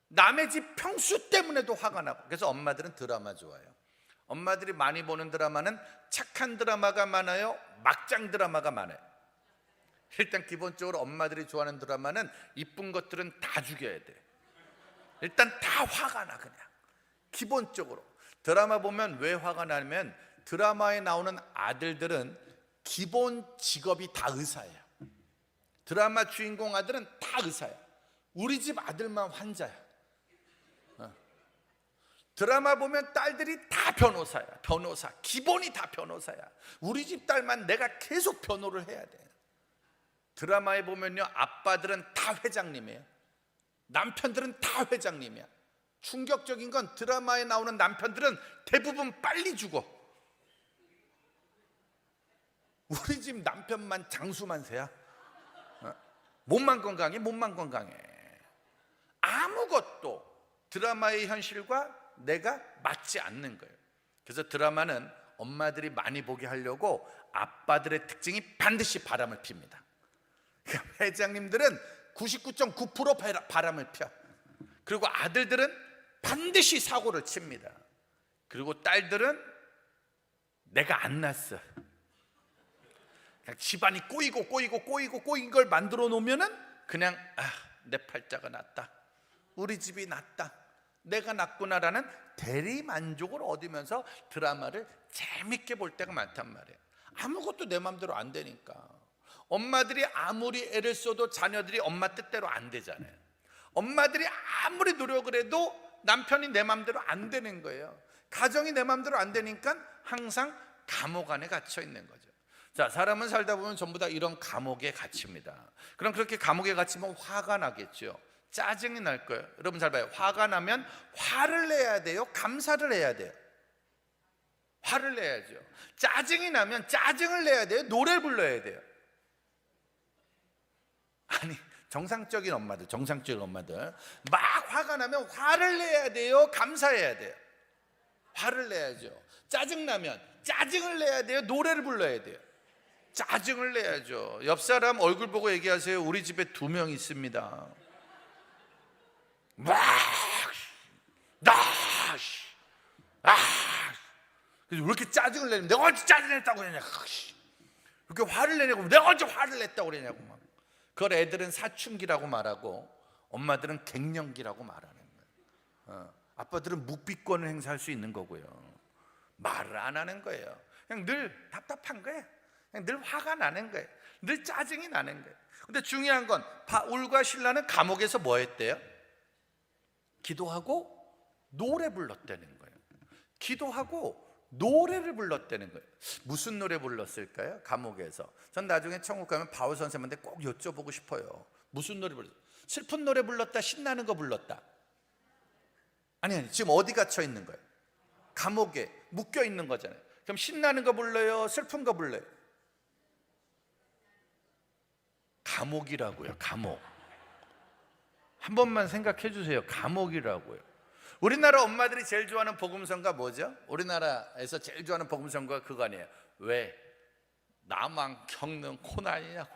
남의 집 평수 때문에도 화가 나고. 그래서 엄마들은 드라마 좋아해요. 엄마들이 많이 보는 드라마는 착한 드라마가 많아요? 막장 드라마가 많아요? 일단 기본적으로 엄마들이 좋아하는 드라마는 이쁜 것들은 다 죽여야 돼. 일단 다 화가 나. 그냥 기본적으로 드라마 보면 왜 화가 나냐면 드라마에 나오는 아들들은 기본 직업이 다 의사예요. 드라마 주인공 아들은 다 의사야. 우리 집 아들만 환자야. 드라마 보면 딸들이 다 변호사야. 변호사. 기본이 다 변호사야. 우리 집 딸만 내가 계속 변호를 해야 돼. 드라마에 보면요, 아빠들은 다 회장님이에요. 남편들은 다 회장님이야. 충격적인 건 드라마에 나오는 남편들은 대부분 빨리 죽어. 우리 집 남편만 장수만세야. 몸만 건강해. 몸만 건강해. 아무것도 드라마의 현실과 내가 맞지 않는 거예요. 그래서 드라마는 엄마들이 많이 보게 하려고 아빠들의 특징이 반드시 바람을 핍니다. 그러니까 회장님들은 99.9% 바람을 펴. 그리고 아들들은 반드시 사고를 칩니다. 그리고 딸들은 내가 안 낳았어. 그냥 집안이 꼬이고 걸 만들어 놓으면은 그냥 내 팔자가 낫다, 우리 집이 낫다, 내가 낫구나라는 대리 만족을 얻으면서 드라마를 재밌게 볼 때가 많단 말이에요. 아무것도 내 마음대로 안 되니까. 엄마들이 아무리 애를 써도 자녀들이 엄마 뜻대로 안 되잖아요. 엄마들이 아무리 노력을 해도 남편이 내 마음대로 안 되는 거예요. 가정이 내 마음대로 안 되니까 항상 감옥 안에 갇혀 있는 거죠. 자, 사람은 살다 보면 전부 다 이런 감옥에 갇힙니다. 그럼 그렇게 감옥에 갇히면 화가 나겠죠. 짜증이 날 거예요. 여러분 잘 봐요. 화가 나면 화를 내야 돼요, 감사를 해야 돼요? 화를 내야죠. 짜증이 나면 짜증을 내야 돼요, 노래를 불러야 돼요? 아니, 정상적인 엄마들 막 화가 나면 화를 내야 돼요, 감사해야 돼요? 화를 내야죠. 짜증나면 짜증을 내야 돼요, 노래를 불러야 돼요? 짜증을 내야죠. 옆 사람 얼굴 보고 얘기하세요. 우리 집에 2명 있습니다. 그래서 왜 이렇게 짜증을 내냐면 내가 언제 짜증을 냈다고 그러냐, 이렇게 화를 내냐고, 내가 언제 화를 냈다고 그러냐고 막. 그걸 애들은 사춘기라고 말하고 엄마들은 갱년기라고 말하는 거예요. 아빠들은 묵비권을 행사할 수 있는 거고요, 말을 안 하는 거예요. 그냥 늘 답답한 거예요. 그냥 늘 화가 나는 거예요. 늘 짜증이 나는 거예요. 근데 중요한 건 바울과 실라는 감옥에서 뭐 했대요? 기도하고 노래 불렀다는 거예요. 기도하고 노래를 불렀다는 거예요. 무슨 노래 불렀을까요? 감옥에서. 전 나중에 천국 가면 바울 선생님한테 꼭 여쭤보고 싶어요. 무슨 노래 불렀어요? 슬픈 노래 불렀다, 신나는 거 불렀다? 아니, 지금 어디 갇혀 있는 거예요? 감옥에 묶여 있는 거잖아요. 그럼 신나는 거 불러요, 슬픈 거 불러요? 감옥이라고요. 감옥. 한 번만 생각해 주세요. 감옥이라고요. 우리나라 엄마들이 제일 좋아하는 복음성가 뭐죠? 우리나라에서 제일 좋아하는 복음성가가 그거 아니에요? 왜 나만 겪는 고난이냐고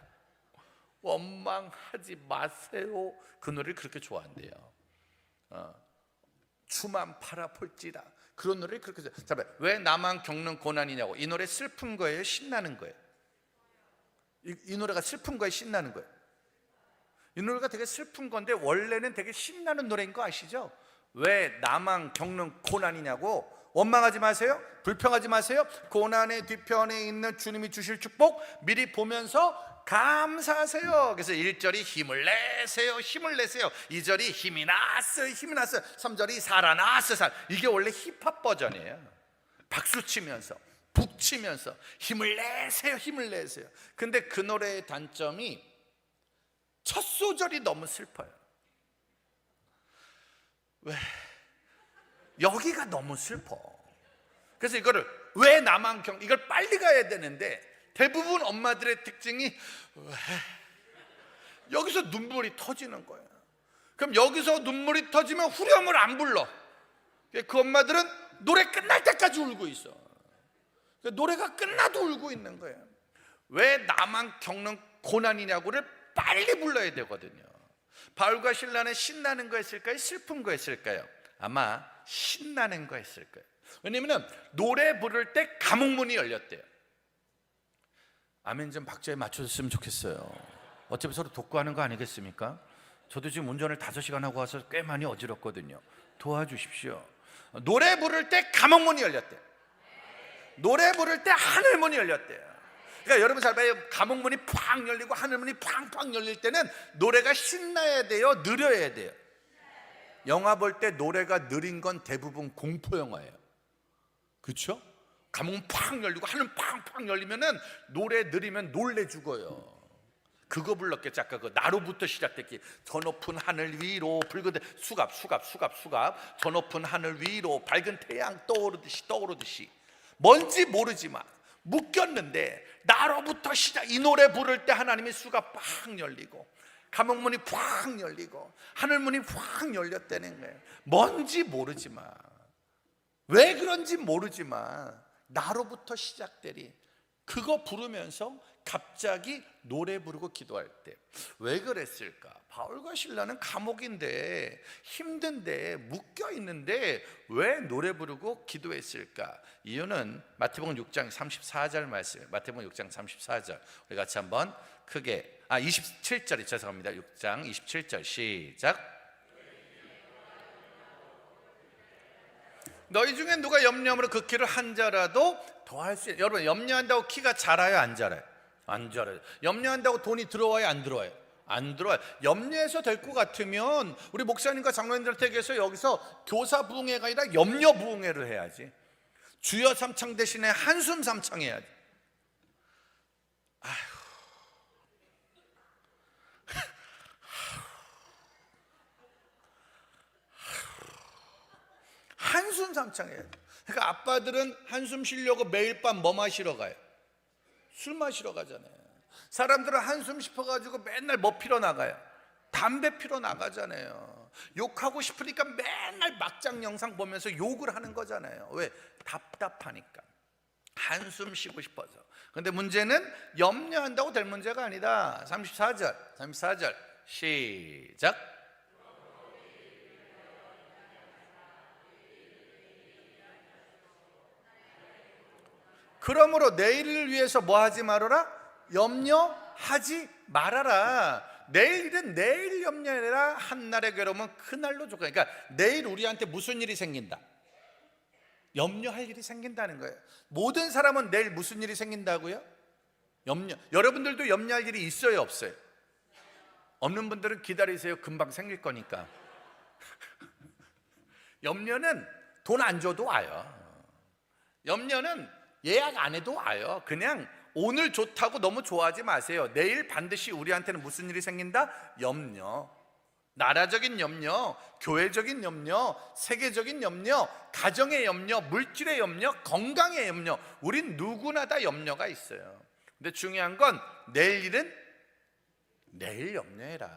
원망하지 마세요. 그 노래를 그렇게 좋아한대요. 주만 바라볼지라, 그런 노래를 그렇게 좋아해요. 잠깐만, 왜 나만 겪는 고난이냐고. 이 노래 슬픈 거예요, 신나는 거예요? 이 노래가 슬픈 거예요, 신나는 거예요? 이 노래가 되게 슬픈 건데 원래는 되게 신나는 노래인 거 아시죠? 왜 나만 겪는 고난이냐고. 원망하지 마세요, 불평하지 마세요. 고난의 뒤편에 있는 주님이 주실 축복 미리 보면서 감사하세요. 그래서 1절이 힘을 내세요, 힘을 내세요. 2절이 힘이 났어요, 힘이 났어요. 3절이 살아났어요. 이게 원래 힙합 버전이에요. 박수 치면서 북치면서 힘을 내세요, 힘을 내세요. 근데 그 노래의 단점이 첫 소절이 너무 슬퍼요. 왜? 여기가 너무 슬퍼. 그래서 이거를 왜 나만 이걸 빨리 가야 되는데 대부분 엄마들의 특징이 왜? 여기서 눈물이 터지는 거예요. 그럼 여기서 눈물이 터지면 후렴을 안 불러. 그 엄마들은 노래 끝날 때까지 울고 있어. 노래가 끝나도 울고 있는 거예요. 왜 나만 겪는 고난이냐고를 빨리 불러야 되거든요. 바울과 실라는 신나는 거 했을까요? 슬픈 거 했을까요? 아마 신나는 거 했을 거예요. 왜냐면 노래 부를 때 감옥문이 열렸대요. 아멘 좀 박자에 맞춰줬으면 좋겠어요. 어차피 서로 독구하는 거 아니겠습니까? 저도 지금 운전을 5시간 하고 와서 꽤 많이 어지럽거든요. 도와주십시오. 노래 부를 때 감옥문이 열렸대요. 노래 부를 때 하늘문이 열렸대요. 그러니까 여러분 잘 봐요. 감옥문이 팡 열리고 하늘문이 팡팡 열릴 때는 노래가 신나야 돼요, 느려야 돼요? 영화 볼 때 노래가 느린 건 대부분 공포 영화예요. 그렇죠? 감옥문 팡 열리고 하늘 팡팡 열리면은 노래 느리면 놀래 죽어요. 그거 불렀겠지. 아까 그 나로부터 시작됐기. 저 높은 하늘 위로 붉은 수갑 저 높은 하늘 위로 밝은 태양 떠오르듯이 뭔지 모르지만 묶였는데 나로부터 시작. 이 노래 부를 때 하나님이 수갑 팍 열리고 감옥문이 팍 열리고 하늘문이 팍 열렸다는 거예요. 뭔지 모르지만, 왜 그런지 모르지만 나로부터 시작되리. 그거 부르면서 갑자기 노래 부르고 기도할 때 왜 그랬을까? 바울과 실라는 감옥인데 힘든데 묶여 있는데 왜 노래 부르고 기도했을까? 이유는 마태복음 6장 34절 말씀. 마태복음 6장 34절 우리 같이 한번 크게 27절이 죄송합니다. 6장 27절 시작. 너희 중에 누가 염려함으로 그 키를 한 자라도 더할 수 있어요. 여러분, 염려한다고 키가 자라요, 안 자라요? 안 자라요. 염려한다고 돈이 들어와요, 안 들어와요? 안 들어와요. 염려해서 될 것 같으면 우리 목사님과 장로님들한테 얘기해서 여기서 교사 부흥회가 아니라 염려 부흥회를 해야지. 주여 삼창 대신에 한숨 삼창 해야지. 아휴. 한숨 삼창해야 돼. 그러니까 아빠들은 한숨 쉬려고 매일 밤 뭐 마시러 가요? 술 마시러 가잖아요. 사람들은 한숨 싶어가지고 맨날 뭐 피러 나가요? 담배 피러 나가잖아요. 욕하고 싶으니까 맨날 막장 영상 보면서 욕을 하는 거잖아요. 왜? 답답하니까. 한숨 쉬고 싶어서. 근데 문제는 염려한다고 될 문제가 아니다. 34절 시작. 그러므로 내일을 위해서 뭐 하지 말아라? 염려하지 말아라. 내일은 내일 염려해라. 한날의 괴로움은 그날로 좋고. 그러니까 내일 우리한테 무슨 일이 생긴다? 염려할 일이 생긴다는 거예요. 모든 사람은 내일 무슨 일이 생긴다고요? 염려. 여러분들도 염려할 일이 있어요, 없어요? 없는 분들은 기다리세요. 금방 생길 거니까. 염려는 돈 안 줘도 와요. 염려는 예약 안 해도 와요. 그냥 오늘 좋다고 너무 좋아하지 마세요. 내일 반드시 우리한테는 무슨 일이 생긴다? 염려. 나라적인 염려, 교회적인 염려, 세계적인 염려, 가정의 염려, 물질의 염려, 건강의 염려. 우린 누구나 다 염려가 있어요. 근데 중요한 건 내일 일은 내일 염려해라.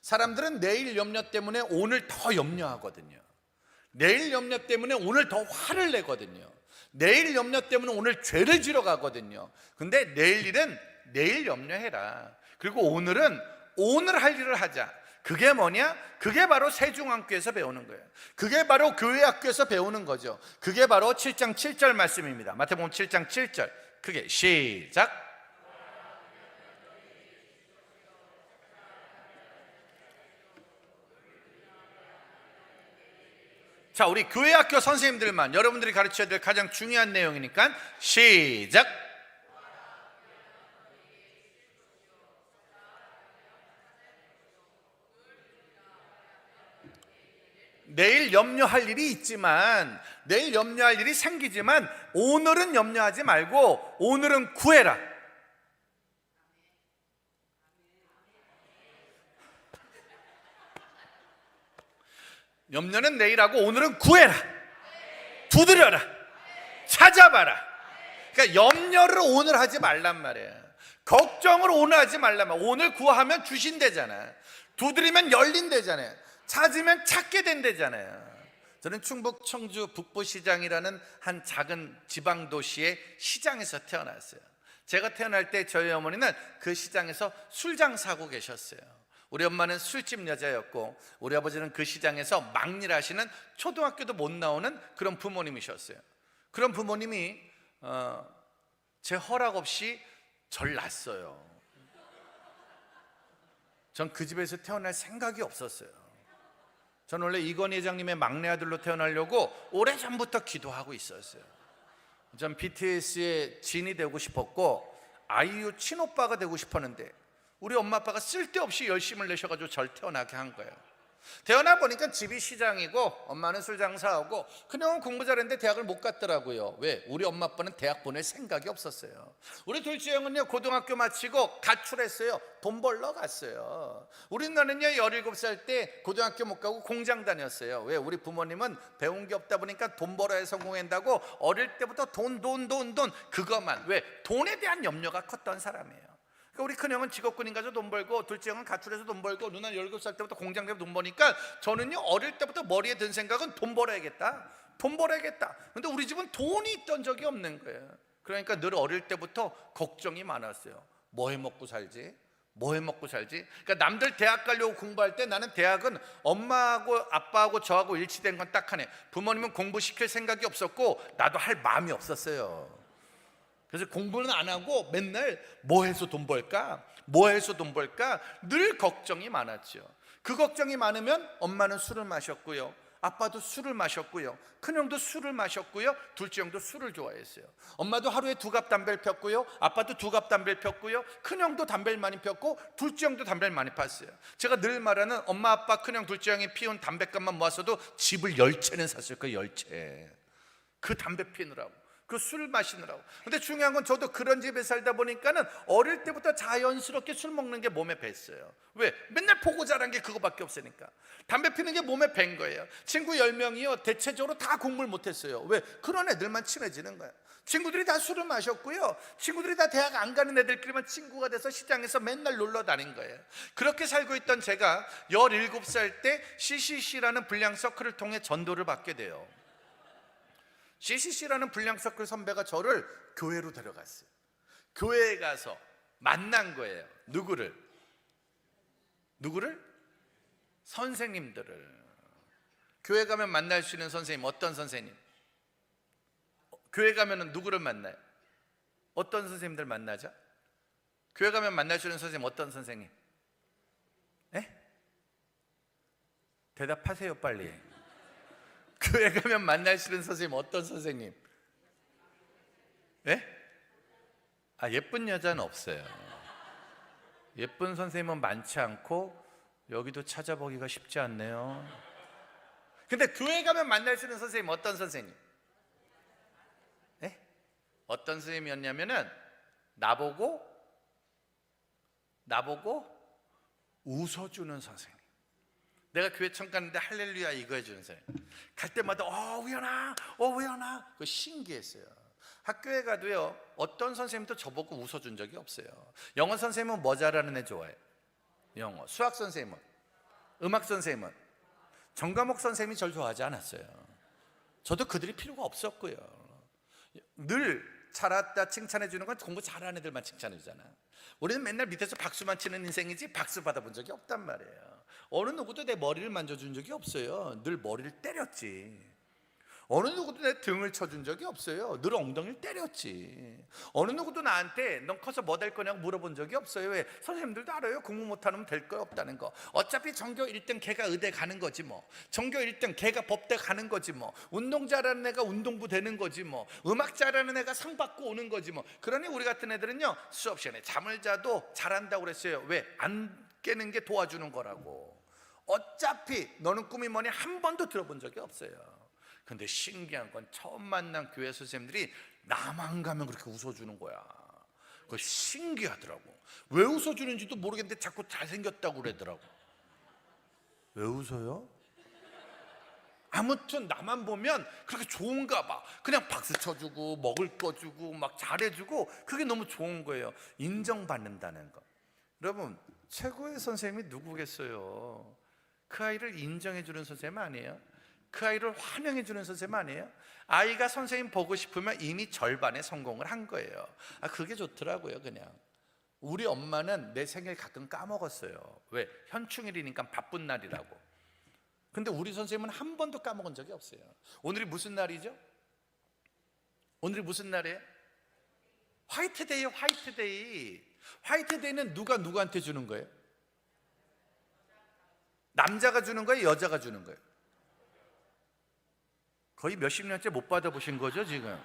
사람들은 내일 염려 때문에 오늘 더 염려하거든요. 내일 염려 때문에 오늘 더 화를 내거든요. 내일 염려 때문에 오늘 죄를 지러 가거든요. 근데 내일 일은 내일 염려해라. 그리고 오늘은 오늘 할 일을 하자. 그게 뭐냐? 그게 바로 세중학교에서 배우는 거예요. 그게 바로 교회 학교에서 배우는 거죠. 그게 바로 7장 7절 말씀입니다. 마태복음 7장 7절 크게 시작. 자, 우리 교회 학교 선생님들만 여러분들이 가르쳐야 될 가장 중요한 내용이니까 시작. 내일 염려할 일이 있지만, 내일 염려할 일이 생기지만 오늘은 염려하지 말고 오늘은 구해라. 염려는 내일하고 오늘은 구해라. 두드려라. 찾아봐라. 그러니까 염려를 오늘 하지 말란 말이에요. 걱정을 오늘 하지 말란 말이에요. 오늘 구하면 주신대잖아. 두드리면 열린대잖아요. 찾으면 찾게 된대잖아요. 저는 충북 청주 북부시장이라는 한 작은 지방도시의 시장에서 태어났어요. 제가 태어날 때 저희 어머니는 그 시장에서 술 장사하고 계셨어요. 우리 엄마는 술집 여자였고 우리 아버지는 그 시장에서 막일 하시는 초등학교도 못 나오는 그런 부모님이셨어요. 그런 부모님이 제 허락 없이 절 낳았어요. 전 그 집에서 태어날 생각이 없었어요. 전 원래 이건희 회장님의 막내 아들로 태어나려고 오래전부터 기도하고 있었어요. 전 BTS의 진이 되고 싶었고 아이유 친오빠가 되고 싶었는데 우리 엄마 아빠가 쓸데없이 열심을 내셔가지고 절 태어나게 한 거예요. 태어나 보니까 집이 시장이고 엄마는 술 장사하고 그냥 공부 잘했는데 대학을 못 갔더라고요. 왜? 우리 엄마 아빠는 대학 보낼 생각이 없었어요. 우리 둘째 형은요 고등학교 마치고 가출했어요. 돈 벌러 갔어요. 우리 누나는요 17살 때 고등학교 못 가고 공장 다녔어요. 왜? 우리 부모님은 배운 게 없다 보니까 돈 벌어야 성공한다고 어릴 때부터 돈 그것만. 왜? 돈에 대한 염려가 컸던 사람이에요. 그러니까 우리 큰형은 직업군인 가서 돈 벌고 둘째 형은 가출해서 돈 벌고 누나는 17살 때부터 공장 가서 돈 버니까 저는요 어릴 때부터 머리에 든 생각은 돈 벌어야겠다. 돈 벌어야겠다. 근데 우리 집은 돈이 있던 적이 없는 거예요. 그러니까 늘 어릴 때부터 걱정이 많았어요. 뭐 해 먹고 살지? 뭐 해 먹고 살지? 그러니까 남들 대학 가려고 공부할 때 나는 대학은 엄마하고 아빠하고 저하고 일치된 건 딱 하나. 부모님은 공부시킬 생각이 없었고 나도 할 마음이 없었어요. 그래서 공부는 안 하고 맨날 뭐 해서 돈 벌까? 뭐 해서 돈 벌까? 늘 걱정이 많았죠. 그 걱정이 많으면 엄마는 술을 마셨고요, 아빠도 술을 마셨고요, 큰형도 술을 마셨고요, 둘째 형도 술을 좋아했어요. 엄마도 하루에 2갑 담배를 폈고요, 아빠도 2갑 담배를 폈고요, 큰형도 담배를 많이 폈고 둘째 형도 담배를 많이 폈어요. 제가 늘 말하는 엄마, 아빠, 큰형, 둘째 형이 피운 담배값만 모았어도 집을 10채는 샀을 거예요. 10채. 그 담배 피느라고, 그 술 마시느라고. 근데 중요한 건 저도 그런 집에 살다 보니까는 어릴 때부터 자연스럽게 술 먹는 게 몸에 뱄어요. 왜? 맨날 보고 자란 게 그거밖에 없으니까. 담배 피는 게 몸에 밴 거예요. 친구 10명이요 대체적으로 다 공부를 못했어요. 왜? 그런 애들만 친해지는 거예요. 친구들이 다 술을 마셨고요, 친구들이 다 대학 안 가는 애들끼리만 친구가 돼서 시장에서 맨날 놀러 다닌 거예요. 그렇게 살고 있던 제가 17살 때 CCC라는 불량 서클을 통해 전도를 받게 돼요. CCC라는 불량 서클 선배가 저를 교회로 데려갔어요. 교회에 가서 만난 거예요. 누구를? 선생님들을. 교회 가면 만날 수 있는 선생님, 어떤 선생님? 교회 가면 누구를 만나요? 어떤 선생님들 만나죠? 교회 가면 만날 수 있는 선생님, 어떤 선생님? 대답하세요 빨리. 교회 가면 만날 수 있는 선생님, 어떤 선생님? 예쁜 여자는 없어요. 예쁜 선생님은 많지 않고 여기도 찾아보기가 쉽지 않네요. 근데 교회 가면 만날 수 있는 선생님, 어떤 선생님? 어떤 선생님이었냐면은 나보고 웃어주는 선생님. 내가 교회 처음 갔는데 할렐루야 이거 해주는 선생님. 갈 때마다 우연아 그거 신기했어요. 학교에 가도요 어떤 선생님도 저보고 웃어준 적이 없어요. 영어 선생님은 뭐 잘하는 애 좋아해요? 영어. 수학 선생님은? 음악 선생님은? 정과목 선생님이 절 좋아하지 않았어요. 저도 그들이 필요가 없었고요. 늘 잘했다 칭찬해 주는 건 공부 잘하는 애들만 칭찬해 주잖아. 우리는 맨날 밑에서 박수만 치는 인생이지 박수 받아본 적이 없단 말이에요. 어느 누구도 내 머리를 만져준 적이 없어요. 늘 머리를 때렸지. 어느 누구도 내 등을 쳐준 적이 없어요. 늘 엉덩이를 때렸지. 어느 누구도 나한테 넌 커서 뭐 될 거냐고 물어본 적이 없어요. 왜? 선생님들도 알아요. 공부 못하면 될 거 없다는 거. 어차피 전교 1등 걔가 의대 가는 거지 뭐. 전교 1등 걔가 법대 가는 거지 뭐. 운동 잘하는 애가 운동부 되는 거지 뭐. 음악 잘하는 애가 상 받고 오는 거지 뭐. 그러니 우리 같은 애들은요 수업 시간에 잠을 자도 잘한다고 그랬어요. 왜? 안 깨는 게 도와주는 거라고. 어차피 너는 꿈이 뭐니 한 번도 들어본 적이 없어요. 근데 신기한 건 처음 만난 교회 선생님들이 나만 가면 그렇게 웃어주는 거야. 그거 신기하더라고. 왜 웃어주는지도 모르겠는데 자꾸 잘생겼다고 그러더라고. 왜 웃어요? 아무튼 나만 보면 그렇게 좋은가 봐. 그냥 박수 쳐주고 먹을 거 주고 막 잘해주고 그게 너무 좋은 거예요. 인정받는다는 거. 여러분 최고의 선생님이 누구겠어요? 그 아이를 인정해주는 선생님 아니에요? 그 아이를 환영해주는 선생님 아니에요? 아이가 선생님 보고 싶으면 이미 절반의 성공을 한 거예요. 그게 좋더라고요. 그냥 우리 엄마는 내 생일 가끔 까먹었어요. 왜? 현충일이니까 바쁜 날이라고. 근데 우리 선생님은 한 번도 까먹은 적이 없어요. 오늘이 무슨 날이죠? 오늘이 무슨 날이에요? 화이트데이예요. 화이트데이. 화이트데이는 누가 누구한테 주는 거예요? 남자가 주는 거예요? 여자가 주는 거예요? 거의 몇십 년째 못 받아보신 거죠 지금?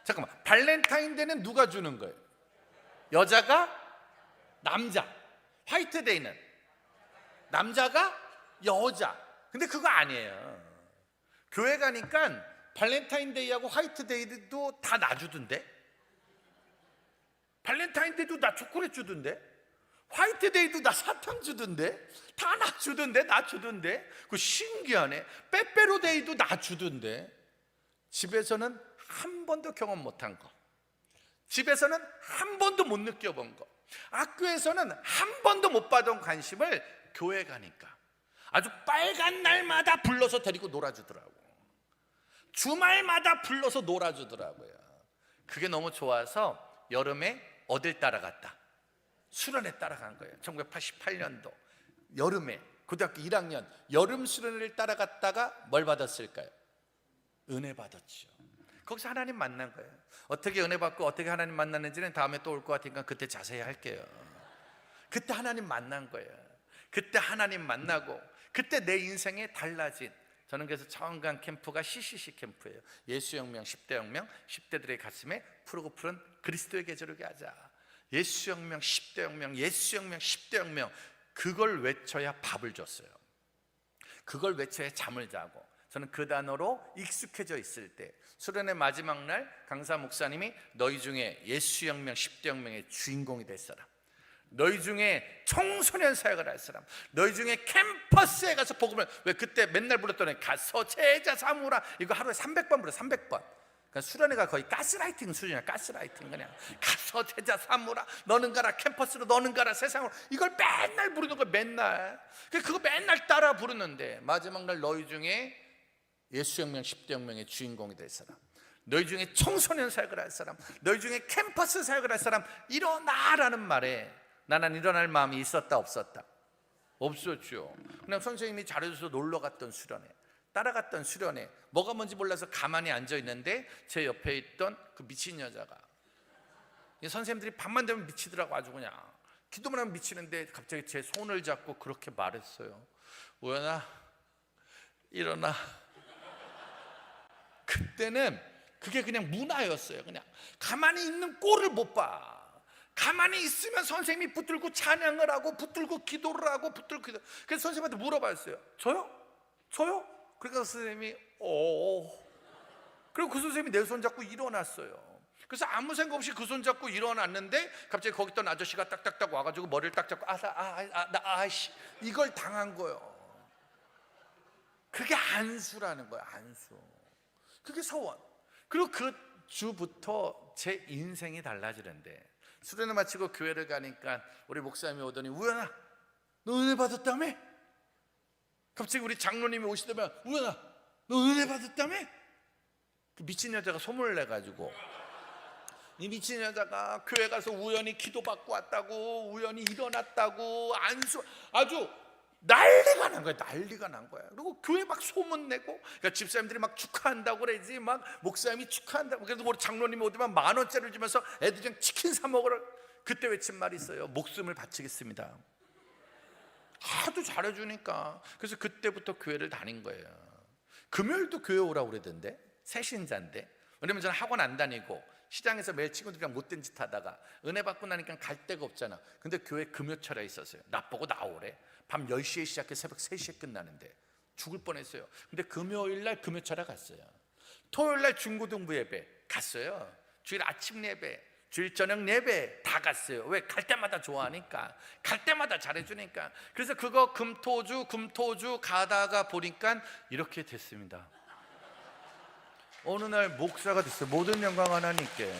잠깐만, 발렌타인데이는 누가 주는 거예요? 여자가? 남자. 화이트데이는? 남자가? 여자. 근데 그거 아니에요. 교회 가니까 발렌타인데이하고 화이트데이도 다 놔주던데? 발렌타인데이도 나 초콜릿 주던데? 화이트데이도 나 사탕 주던데? 다 나 주던데? 나 주던데? 그 신기하네. 빼빼로데이도 나 주던데? 집에서는 한 번도 경험 못한 거, 집에서는 한 번도 못 느껴본 거, 학교에서는 한 번도 못 받은 관심을 교회 가니까 아주 빨간 날마다 불러서 데리고 놀아주더라고. 주말마다 불러서 놀아주더라고요. 그게 너무 좋아서 여름에 어딜 따라갔다? 수련회 따라간 거예요. 1988년도 여름에 고등학교 1학년 여름 수련회를 따라갔다가 뭘 받았을까요? 은혜 받았죠. 거기서 하나님 만난 거예요. 어떻게 은혜 받고 어떻게 하나님 만났는지는 다음에 또 올 것 같으니까 그때 자세히 할게요. 그때 하나님 만난 거예요. 그때 하나님 만나고 그때 내 인생에 달라진, 저는 그래서 처음 간 캠프가 CCC 캠프예요. 예수혁명 10대 혁명, 10대들의 가슴에 푸르고 푸른 그리스도의 계절을 하자. 예수혁명 10대 혁명, 예수혁명 10대 혁명, 그걸 외쳐야 밥을 줬어요. 그걸 외쳐야 잠을 자고. 저는 그 단어로 익숙해져 있을 때 수련의 마지막 날 강사 목사님이 너희 중에 예수혁명 10대 혁명의 주인공이 될 사람, 너희 중에 청소년 사역을 할 사람, 너희 중에 캠퍼스에 가서 복음을, 왜 그때 맨날 불렀더니 가서 제자 삼으라, 이거 하루에 300번 불러. 300번. 그러니까 수련회가 거의 가스라이팅 수준이야. 가스라이팅. 그냥 가서 제자 삼으라, 너는 가라 캠퍼스로, 너는 가라 세상으로, 이걸 맨날 부르는 거야. 맨날 그거 맨날 따라 부르는데 마지막 날 너희 중에 예수혁명 10대 혁명의 주인공이 될 사람, 너희 중에 청소년 사역을 할 사람, 너희 중에 캠퍼스 사역을 할 사람 일어나라는 말에 나는 일어날 마음이 있었다 없었다? 없었죠. 그냥 선생님이 잘해줘서 놀러 갔던 수련회, 따라갔던 수련회, 뭐가 뭔지 몰라서 가만히 앉아 있는데 제 옆에 있던 그 미친 여자가, 선생님들이 밤만 되면 미치더라고. 아주 그냥 기도만 하면 미치는데 갑자기 제 손을 잡고 그렇게 말했어요. 우연아 일어나. 그때는 그게 그냥 문화였어요. 그냥 가만히 있는 꼴을 못 봐. 가만히 있으면 선생님이 붙들고 찬양을 하고 붙들고 기도를 하고 붙들고 기도. 그래서 선생님한테 물어봤어요. 저요? 저요? 그러니까 선생님이 그리고 그 선생님이 내 손 잡고 일어났어요. 그래서 아무 생각 없이 그 손 잡고 일어났는데 갑자기 거기 있던 아저씨가 딱딱딱 와가지고 머리를 딱 잡고 아씨 이걸 당한 거예요. 그게 안수라는 거예요. 안수. 그게 서원. 그리고 그 주부터 제 인생이 달라지는데, 수련회 마치고 교회를 가니까 우리 목사님이 오더니 우연아 너 은혜 받았다며? 갑자기 우리 장로님이 오시더면 우연아 너 은혜 받았다며? 그 미친 여자가 소문을 내가지고, 이 미친 여자가 교회 가서 우연히 기도받고 왔다고, 우연히 일어났다고, 안수, 아주 난리가 난 거야. 난리가 난 거야. 그리고 교회 막 소문내고, 그러니까 집사님들이 막 축하한다고 그러지, 막 목사님이 축하한다고. 그래서 우리 장로님이 오더만 10,000원짜리를 주면서 애들이랑 치킨 사 먹으러. 그때 외친 말이 있어요. 목숨을 바치겠습니다. 하도 잘해주니까. 그래서 그때부터 교회를 다닌 거예요. 금요일도 교회 오라고 그러던데, 새신자인데. 왜냐면 저는 학원 안 다니고 시장에서 매일 친구들이랑 못된 짓 하다가 은혜 받고 나니까 갈 데가 없잖아. 근데 교회 금요철에 있었어요. 나보고 나오래. 밤 10시에 시작해 새벽 3시에 끝나는데 죽을 뻔했어요. 근데 금요일날 금요철에 갔어요. 토요일날 중고등부 예배 갔어요. 주일 아침 예배, 주일 저녁 예배 다 갔어요. 왜? 갈 때마다 좋아하니까, 갈 때마다 잘해주니까. 그래서 그거 금토주 가다가 보니까 이렇게 됐습니다. 어느 날 목사가 됐어요. 모든 영광 하나님께.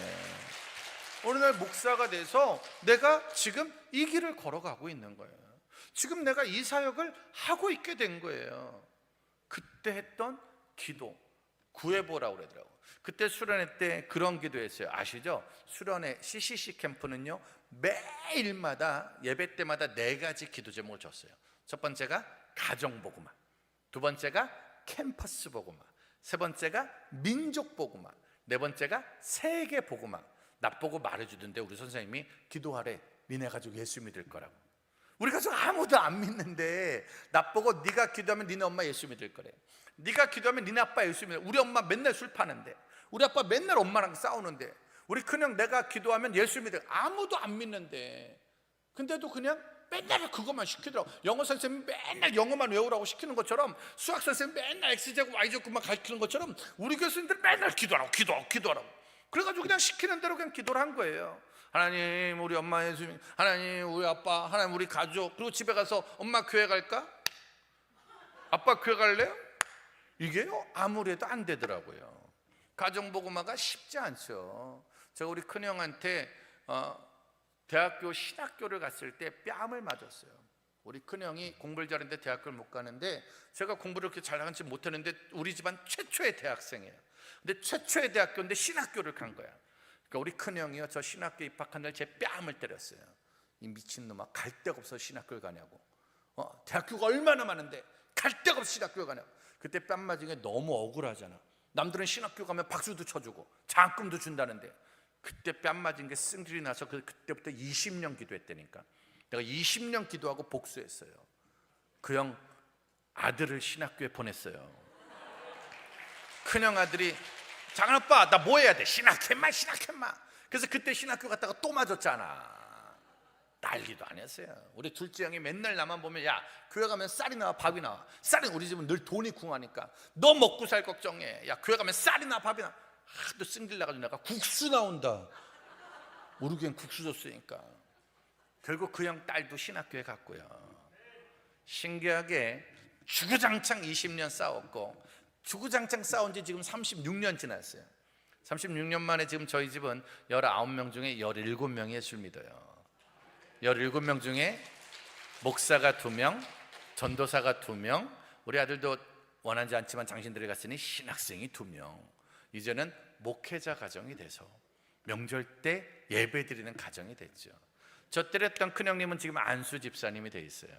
어느 날 목사가 돼서 내가 지금 이 길을 걸어가고 있는 거예요. 지금 내가 이 사역을 하고 있게 된 거예요. 그때 했던 기도, 구해보라고 그러더라고요. 그때 수련회 때 그런 기도했어요. 아시죠? 수련회 CCC 캠프는요, 매일마다 예배 때마다 4가지 기도 제목을 줬어요. 첫 번째가 가정복음화, 두 번째가 캠퍼스 복음화, 세 번째가 민족 복음화, 네 번째가 세계 복음화. 나보고 말해주던데 우리 선생님이 기도하래. 니네 가지고 예수 믿을 거라고. 우리 가족 아무도 안 믿는데 나보고 네가 기도하면 니네 엄마 예수 믿을 거래. 네가 기도하면 니네 아빠 예수 믿을. 우리 엄마 맨날 술 파는데, 우리 아빠 맨날 엄마랑 싸우는데, 우리 큰형 내가 기도하면 예수 믿을. 아무도 안 믿는데, 근데도 그냥 맨날 그것만 시키더라고. 영어 선생님이 맨날 영어만 외우라고 시키는 것처럼, 수학 선생님이 맨날 X제곱 Y제곱만 가르치는 것처럼 우리 교수님들 맨날 기도하라고. 그래가지고 그냥 시키는 대로 그냥 기도를 한 거예요. 하나님 우리 엄마 예수, 하나님 우리 아빠, 하나님 우리 가족. 그리고 집에 가서 엄마 교회 갈까? 아빠 교회 갈래요? 이게요 아무리 해도 안 되더라고요. 가정복음화가 쉽지 않죠. 제가 우리 큰형한테 대학교 신학교를 갔을 때 뺨을 맞았어요. 우리 큰형이 공부를 잘했는데 대학교를 못 가는데 제가 공부를 그렇게 잘 나간지 못했는데 우리 집안 최초의 대학생이에요. 근데 최초의 대학교인데 신학교를 간 거야. 그러니까 우리 큰형이요, 저 신학교 입학한 날 제 뺨을 때렸어요. 이 미친놈아, 갈 데가 없어 신학교를 가냐고. 대학교가 얼마나 많은데 갈 데가 없어 신학교를 가냐고. 그때 뺨 맞은 게 너무 억울하잖아. 남들은 신학교 가면 박수도 쳐주고 장학금도 준다는데 그때 뺨 맞은 게 승질이 나서 그때부터 20년 기도했다니까. 내가 20년 기도하고 복수했어요. 그 형 아들을 신학교에 보냈어요. 큰형 아들이 작은 아빠 나 뭐 해야 돼? 신학했마. 그래서 그때 신학교 갔다가 또 맞았잖아. 난리도 아니었어요. 우리 둘째 형이 맨날 나만 보면 야 교회 가면 쌀이 나와 밥이 나와. 쌀은 우리 집은 늘 돈이 궁하니까 너 먹고 살 걱정해. 야 교회 가면 쌀이 나와 밥이 나와. 하도 승질 나가지고 내가 국수 나온다. 우르겐 국수 줬으니까. 결국 그 형 딸도 신학교에 갔고요. 신기하게 주구장창 20년 싸웠고 주구장창 싸운 지 지금 36년 지났어요. 36년 만에 지금 저희 집은 19명 중에 17명이 예수를 믿어요. 17명 중에 목사가 2명, 전도사가 2명, 우리 아들도 원하지 않지만 장신들에 갔으니 신학생이 2명. 이제는 목회자 가정이 돼서 명절 때 예배 드리는 가정이 됐죠. 저 때렸던 큰형님은 지금 안수 집사님이 돼 있어요.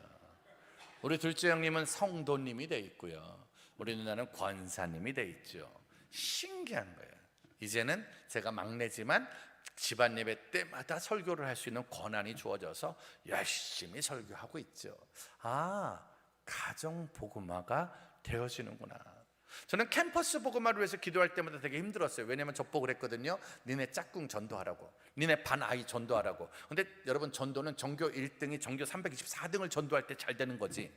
우리 둘째 형님은 성도님이 돼 있고요. 우리 누나는 권사님이 돼 있죠. 신기한 거예요. 이제는 제가 막내지만 집안 예배 때마다 설교를 할 수 있는 권한이 주어져서 열심히 설교하고 있죠. 가정 복음화가 되어지는구나. 저는 캠퍼스 복음화를 위해서 기도할 때마다 되게 힘들었어요. 왜냐면 접복을 했거든요. 니네 짝꿍 전도하라고, 니네 반 아이 전도하라고. 근데 여러분, 전도는 전교 1등이 전교 324등을 전도할 때 잘 되는 거지,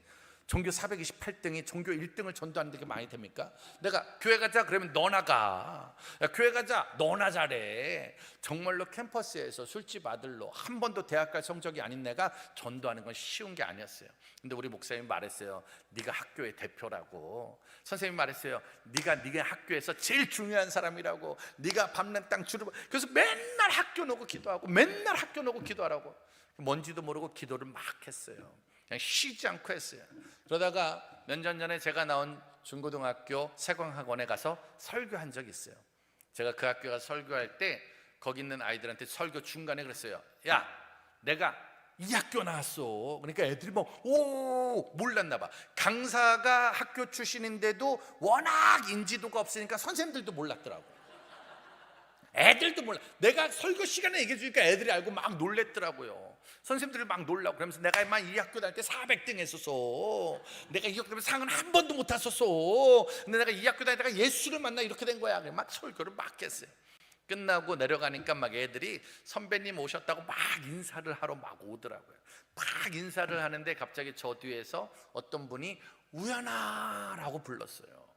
전교 428등이 전교 1등을 전도하는 게 많이 됩니까? 내가 교회 가자 그러면 너나 가. 야, 교회 가자, 너나 잘해. 정말로 캠퍼스에서 술집 아들로 한 번도 대학 갈 성적이 아닌 내가 전도하는 건 쉬운 게 아니었어요. 근데 우리 목사님이 말했어요. 네가 학교의 대표라고. 선생님이 말했어요. 네가 학교에서 제일 중요한 사람이라고. 네가 밤낮 땅 주를. 그래서 맨날 학교 놓고 기도하고 맨날 학교 놓고 기도하라고. 뭔지도 모르고 기도를 막 했어요. 그냥 쉬지 않고 했어요. 그러다가 몇 년 전에 제가 나온 중고등학교 세광학원에 가서 설교한 적이 있어요. 제가 그 학교 가서 설교할 때 거기 있는 아이들한테 설교 중간에 그랬어요. 야, 내가 이 학교 나왔어. 그러니까 애들이 몰랐나 봐. 강사가 학교 출신인데도 워낙 인지도가 없으니까 선생님들도 몰랐더라고. 애들도 몰라. 내가 설교 시간에 얘기해 주니까 애들이 알고 막 놀랬더라고요. 선생님들이 막 놀라고. 그러면서 내가 이 학교 다닐 때 400등 했었어. 내가 이 학교 다닐 때 상은 한 번도 못 탔었어. 근데 내가 이 학교 다니다가 예수를 만나 이렇게 된 거야. 막 설교를 막 했어요. 끝나고 내려가니까 막 애들이 선배님 오셨다고 막 인사를 하러 막 오더라고요. 막 인사를 하는데 갑자기 저 뒤에서 어떤 분이 우연아라고 불렀어요.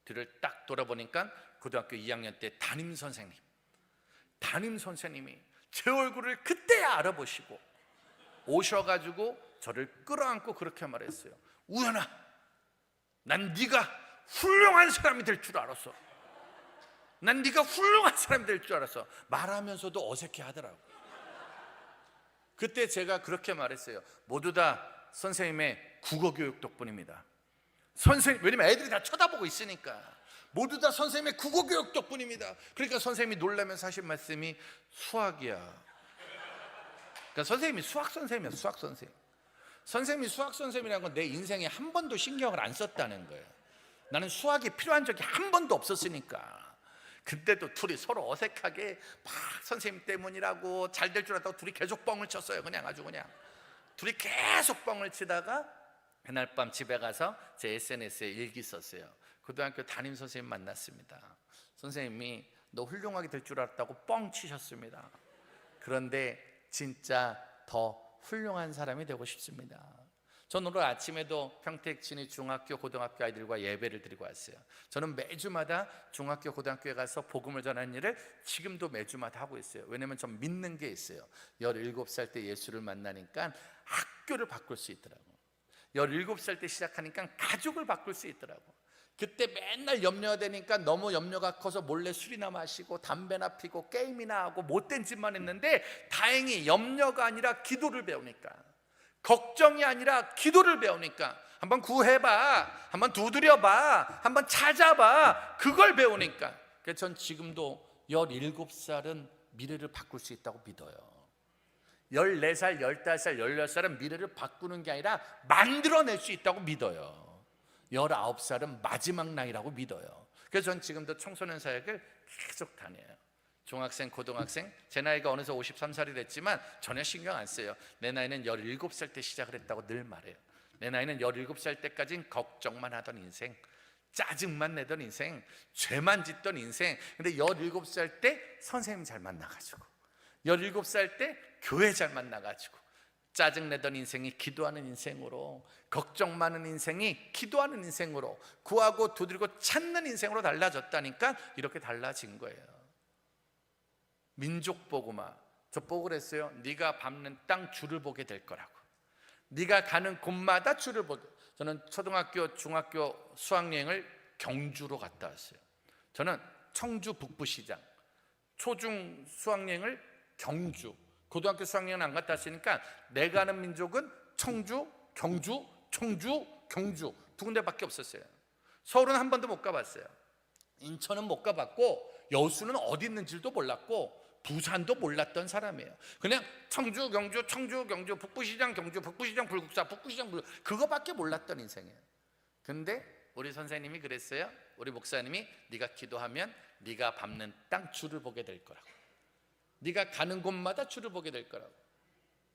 뒤를 딱 돌아보니까 고등학교 2학년 때 담임 선생님이 제 얼굴을 그때야 알아보시고 오셔가지고 저를 끌어안고 그렇게 말했어요. 우연아, 난 네가 훌륭한 사람이 될 줄 알았어. 난 네가 훌륭한 사람이 될 줄 알았어. 말하면서도 어색해 하더라고. 그때 제가 그렇게 말했어요. 모두 다 선생님의 국어교육 덕분입니다. 왜냐면 애들이 다 쳐다보고 있으니까. 모두 다 선생님의 국어교육 덕분입니다. 그러니까 선생님이 놀라면서 하신 말씀이 수학이야. 그러니까 선생님이 수학 선생님이야. 수학 선생님. 선생님이 수학 선생님이라는 건 내 인생에 한 번도 신경을 안 썼다는 거예요. 나는 수학이 필요한 적이 한 번도 없었으니까. 그때도 둘이 서로 어색하게 막 선생님 때문이라고 잘 될 줄 알았다고 둘이 계속 뻥을 쳤어요. 그냥 둘이 계속 뻥을 치다가 그날 밤 집에 가서 제 SNS에 일기 썼어요. 고등학교 담임 선생님 만났습니다. 선생님이 너 훌륭하게 될 줄 알았다고 뻥 치셨습니다. 그런데 진짜 더 훌륭한 사람이 되고 싶습니다. 전 오늘 아침에도 평택 진희 중학교 고등학교 아이들과 예배를 드리고 왔어요. 저는 매주마다 중학교 고등학교에 가서 복음을 전하는 일을 지금도 매주마다 하고 있어요. 왜냐면 전 믿는 게 있어요. 17살 때 예수를 만나니까 학교를 바꿀 수 있더라고요. 17살 때 시작하니까 가족을 바꿀 수 있더라고요. 그때 맨날 염려가 되니까 너무 염려가 커서 몰래 술이나 마시고 담배나 피고 게임이나 하고 못된 짓만 했는데 다행히 염려가 아니라 기도를 배우니까 걱정이 아니라 기도를 배우니까, 한번 구해봐, 한번 두드려봐, 한번 찾아봐, 그걸 배우니까. 그래서 전 지금도 17살은 미래를 바꿀 수 있다고 믿어요. 14살, 15살, 16살은 미래를 바꾸는 게 아니라 만들어낼 수 있다고 믿어요. 19살은 마지막 나이라고 믿어요. 그래서 전 지금도 청소년 사역을 계속 다녀요. 중학생, 고등학생, 제 나이가 어느새 53살이 됐지만 전혀 신경 안 써요. 내 나이는 17살 때 시작을 했다고 늘 말해요. 내 나이는 17살 때까지는 걱정만 하던 인생, 짜증만 내던 인생, 죄만 짓던 인생. 근데 17살 때 선생님 잘 만나가지고, 17살 때 교회 잘 만나가지고, 짜증내던 인생이 기도하는 인생으로, 걱정 많은 인생이 기도하는 인생으로, 구하고 두드리고 찾는 인생으로 달라졌다니까. 이렇게 달라진 거예요. 민족보고마, 저 보고 그랬어요. 네가 밟는 땅 주를 보게 될 거라고. 네가 가는 곳마다 주를 보게. 저는 초등학교, 중학교 수학여행을 경주로 갔다 왔어요. 저는 청주 북부시장, 초중 수학여행을 경주, 고등학교 수학여행은 안 갔다 왔으니까 내가 아는 민족은 청주, 경주, 청주, 경주 두 군데밖에 없었어요. 서울은 한 번도 못 가봤어요. 인천은 못 가봤고, 여수는 어디 있는지도 몰랐고, 부산도 몰랐던 사람이에요. 그냥 청주, 경주, 청주, 경주, 북부시장, 경주, 북부시장, 불국사, 북부시장, 그거밖에 몰랐던 인생이에요. 근데 우리 선생님이 그랬어요. 우리 목사님이 네가 기도하면 네가 밟는 땅 주를 보게 될 거라고. 네가 가는 곳마다 주를 보게 될 거라고.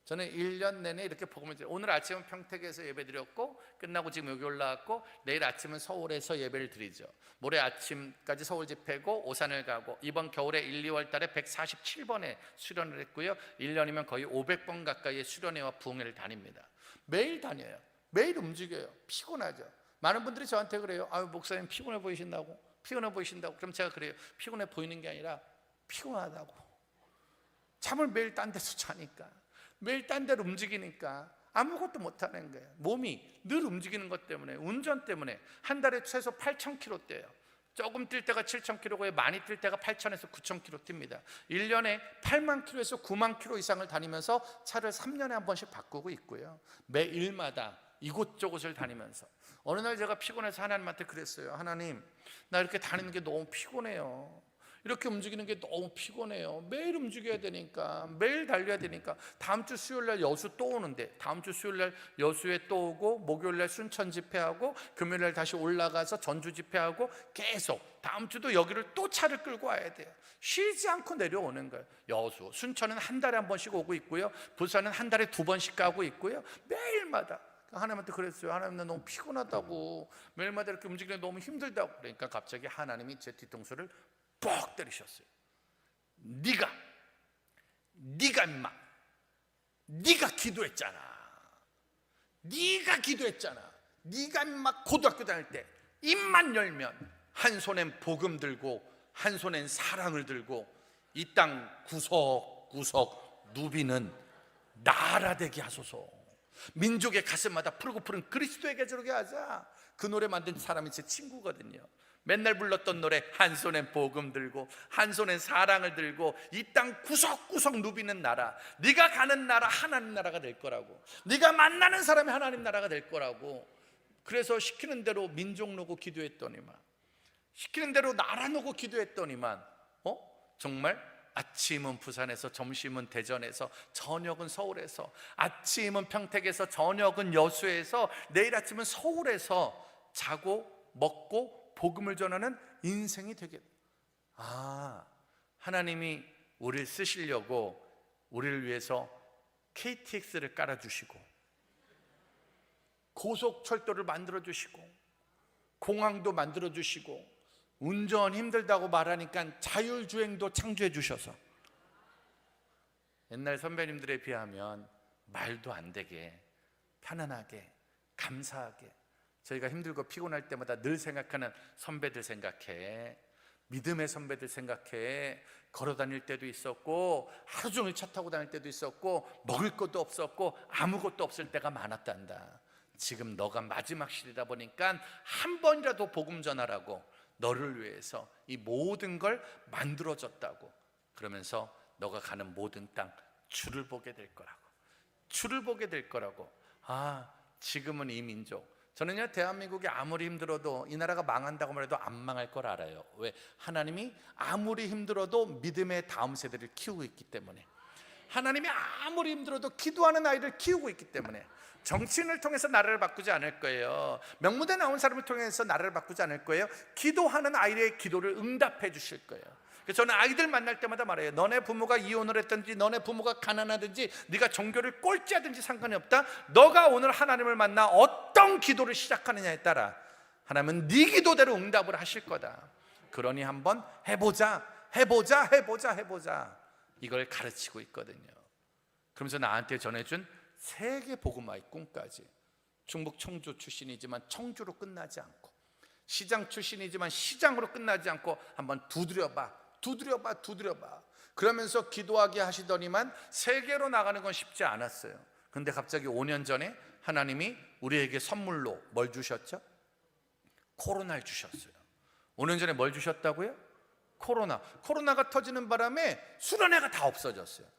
저는 1년 내내 이렇게 복음을 드려요. 오늘 아침은 평택에서 예배 드렸고, 끝나고 지금 여기 올라왔고, 내일 아침은 서울에서 예배를 드리죠. 모레 아침까지 서울 집회고, 오산을 가고, 이번 겨울에 1, 2월 달에 147번에 수련을 했고요. 1년이면 거의 500번 가까이의 수련회와 부흥회를 다닙니다. 매일 다녀요. 매일 움직여요. 피곤하죠. 많은 분들이 저한테 그래요. 아유, 목사님 피곤해 보이신다고, 피곤해 보이신다고. 그럼 제가 그래요. 피곤해 보이는 게 아니라 피곤하다고. 잠을 매일 딴 데서 자니까, 매일 딴 데로 움직이니까 아무것도 못하는 거예요. 몸이 늘 움직이는 것 때문에, 운전 때문에 한 달에 최소 8,000km 뛰어요. 조금 뛸 때가 7,000km고요. 많이 뛸 때가 8,000에서 9,000km 뜁니다. 1년에 8만 km에서 9만 km 이상을 다니면서 차를 3년에 한 번씩 바꾸고 있고요. 매일마다 이곳저곳을 다니면서, 어느 날 제가 피곤해서 하나님한테 그랬어요. 하나님, 나 이렇게 다니는 게 너무 피곤해요. 이렇게 움직이는 게 너무 피곤해요. 매일 움직여야 되니까, 매일 달려야 되니까. 다음 주 수요일날 여수 또 오는데, 다음 주 수요일날 여수에 또 오고, 목요일날 순천 집회하고, 금요일날 다시 올라가서 전주 집회하고, 계속 다음 주도 여기를 또 차를 끌고 와야 돼요. 쉬지 않고 내려오는 거예요. 여수, 순천은 한 달에 한 번씩 오고 있고요. 부산은 한 달에 2번씩 가고 있고요. 매일마다. 하나님한테 그랬어요. 하나님, 나 너무 피곤하다고, 매일마다 이렇게 움직이는 게 너무 힘들다고. 그러니까 갑자기 하나님이 제 뒤통수를 뻑 때리셨어요. 네가 임마, 네가 기도했잖아. 네가 기도했잖아. 네가 임마 고등학교 다닐 때 입만 열면 한 손엔 복음 들고, 한 손엔 사랑을 들고, 이 땅 구석구석 누비는 나라 되게 하소서. 민족의 가슴마다 푸르고 푸른 그리스도의 계절하게 하자. 그 노래 만든 사람이 제 친구거든요. 맨날 불렀던 노래, 한 손엔 복음 들고, 한 손엔 사랑을 들고, 이 땅 구석구석 누비는 나라, 네가 가는 나라 하나님 나라가 될 거라고, 네가 만나는 사람이 하나님 나라가 될 거라고. 그래서 시키는 대로 민족 놓고 기도했더니만, 시키는 대로 나라 놓고 기도했더니만, 정말 아침은 부산에서, 점심은 대전에서, 저녁은 서울에서, 아침은 평택에서, 저녁은 여수에서, 내일 아침은 서울에서 자고 먹고 복음을 전하는 인생이 되게. 하나님이 우리를 쓰시려고 우리를 위해서 KTX를 깔아주시고, 고속철도를 만들어주시고, 공항도 만들어주시고, 운전 힘들다고 말하니까 자율주행도 창조해 주셔서, 옛날 선배님들에 비하면 말도 안 되게 편안하게 감사하게, 저희가 힘들고 피곤할 때마다 늘 생각하는 선배들 생각해, 믿음의 선배들 생각해. 걸어 다닐 때도 있었고, 하루 종일 차 타고 다닐 때도 있었고, 먹을 것도 없었고, 아무것도 없을 때가 많았단다. 지금 너가 마지막 시대다 보니까 한 번이라도 복음 전하라고 너를 위해서 이 모든 걸 만들어줬다고. 그러면서 너가 가는 모든 땅 주를 보게 될 거라고. 주를 보게 될 거라고. 지금은 이 민족, 저는요 대한민국이 아무리 힘들어도 이 나라가 망한다고 말해도 안 망할 걸 알아요. 왜? 하나님이 아무리 힘들어도 믿음의 다음 세대를 키우고 있기 때문에, 하나님이 아무리 힘들어도 기도하는 아이를 키우고 있기 때문에, 정치인을 통해서 나라를 바꾸지 않을 거예요. 명무대 나온 사람을 통해서 나라를 바꾸지 않을 거예요. 기도하는 아이의 기도를 응답해 주실 거예요. 그래서 저는 아이들 만날 때마다 말해요. 너네 부모가 이혼을 했든지, 너네 부모가 가난하든지, 네가 종교를 꼴찌하든지 상관이 없다. 너가 오늘 하나님을 만나 어떤 기도를 시작하느냐에 따라 하나님은 네 기도대로 응답을 하실 거다. 그러니 한번 해보자, 이걸 가르치고 있거든요. 그러면서 나한테 전해준 세계 복음화의 꿈까지, 충북 청주 출신이지만 청주로 끝나지 않고, 시장 출신이지만 시장으로 끝나지 않고 한번 두드려봐. 그러면서 기도하게 하시더니만 세계로 나가는 건 쉽지 않았어요. 근데 갑자기 5년 전에 하나님이 우리에게 선물로 뭘 주셨죠? 코로나를 주셨어요. 5년 전에 뭘 주셨다고요? 코로나가 터지는 바람에 수련회가 다 없어졌어요.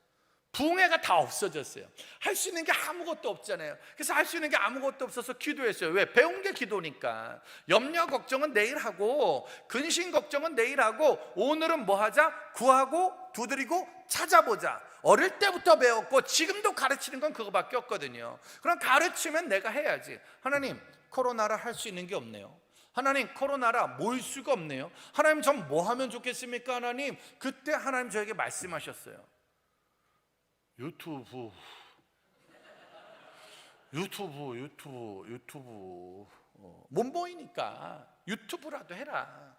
부흥회가 다 없어졌어요. 할 수 있는 게 아무것도 없잖아요. 그래서 할 수 있는 게 아무것도 없어서 기도했어요. 왜? 배운 게 기도니까. 염려 걱정은 내일 하고, 근심 걱정은 내일 하고, 오늘은 뭐 하자? 구하고 두드리고 찾아보자. 어릴 때부터 배웠고 지금도 가르치는 건 그거밖에 없거든요. 그럼 가르치면 내가 해야지. 하나님, 코로나라 할 수 있는 게 없네요. 하나님, 코로나라 모일 수가 없네요. 하나님, 전 뭐 하면 좋겠습니까? 하나님, 그때 하나님 저에게 말씀하셨어요. 유튜브. 못 보이니까 유튜브라도 해라.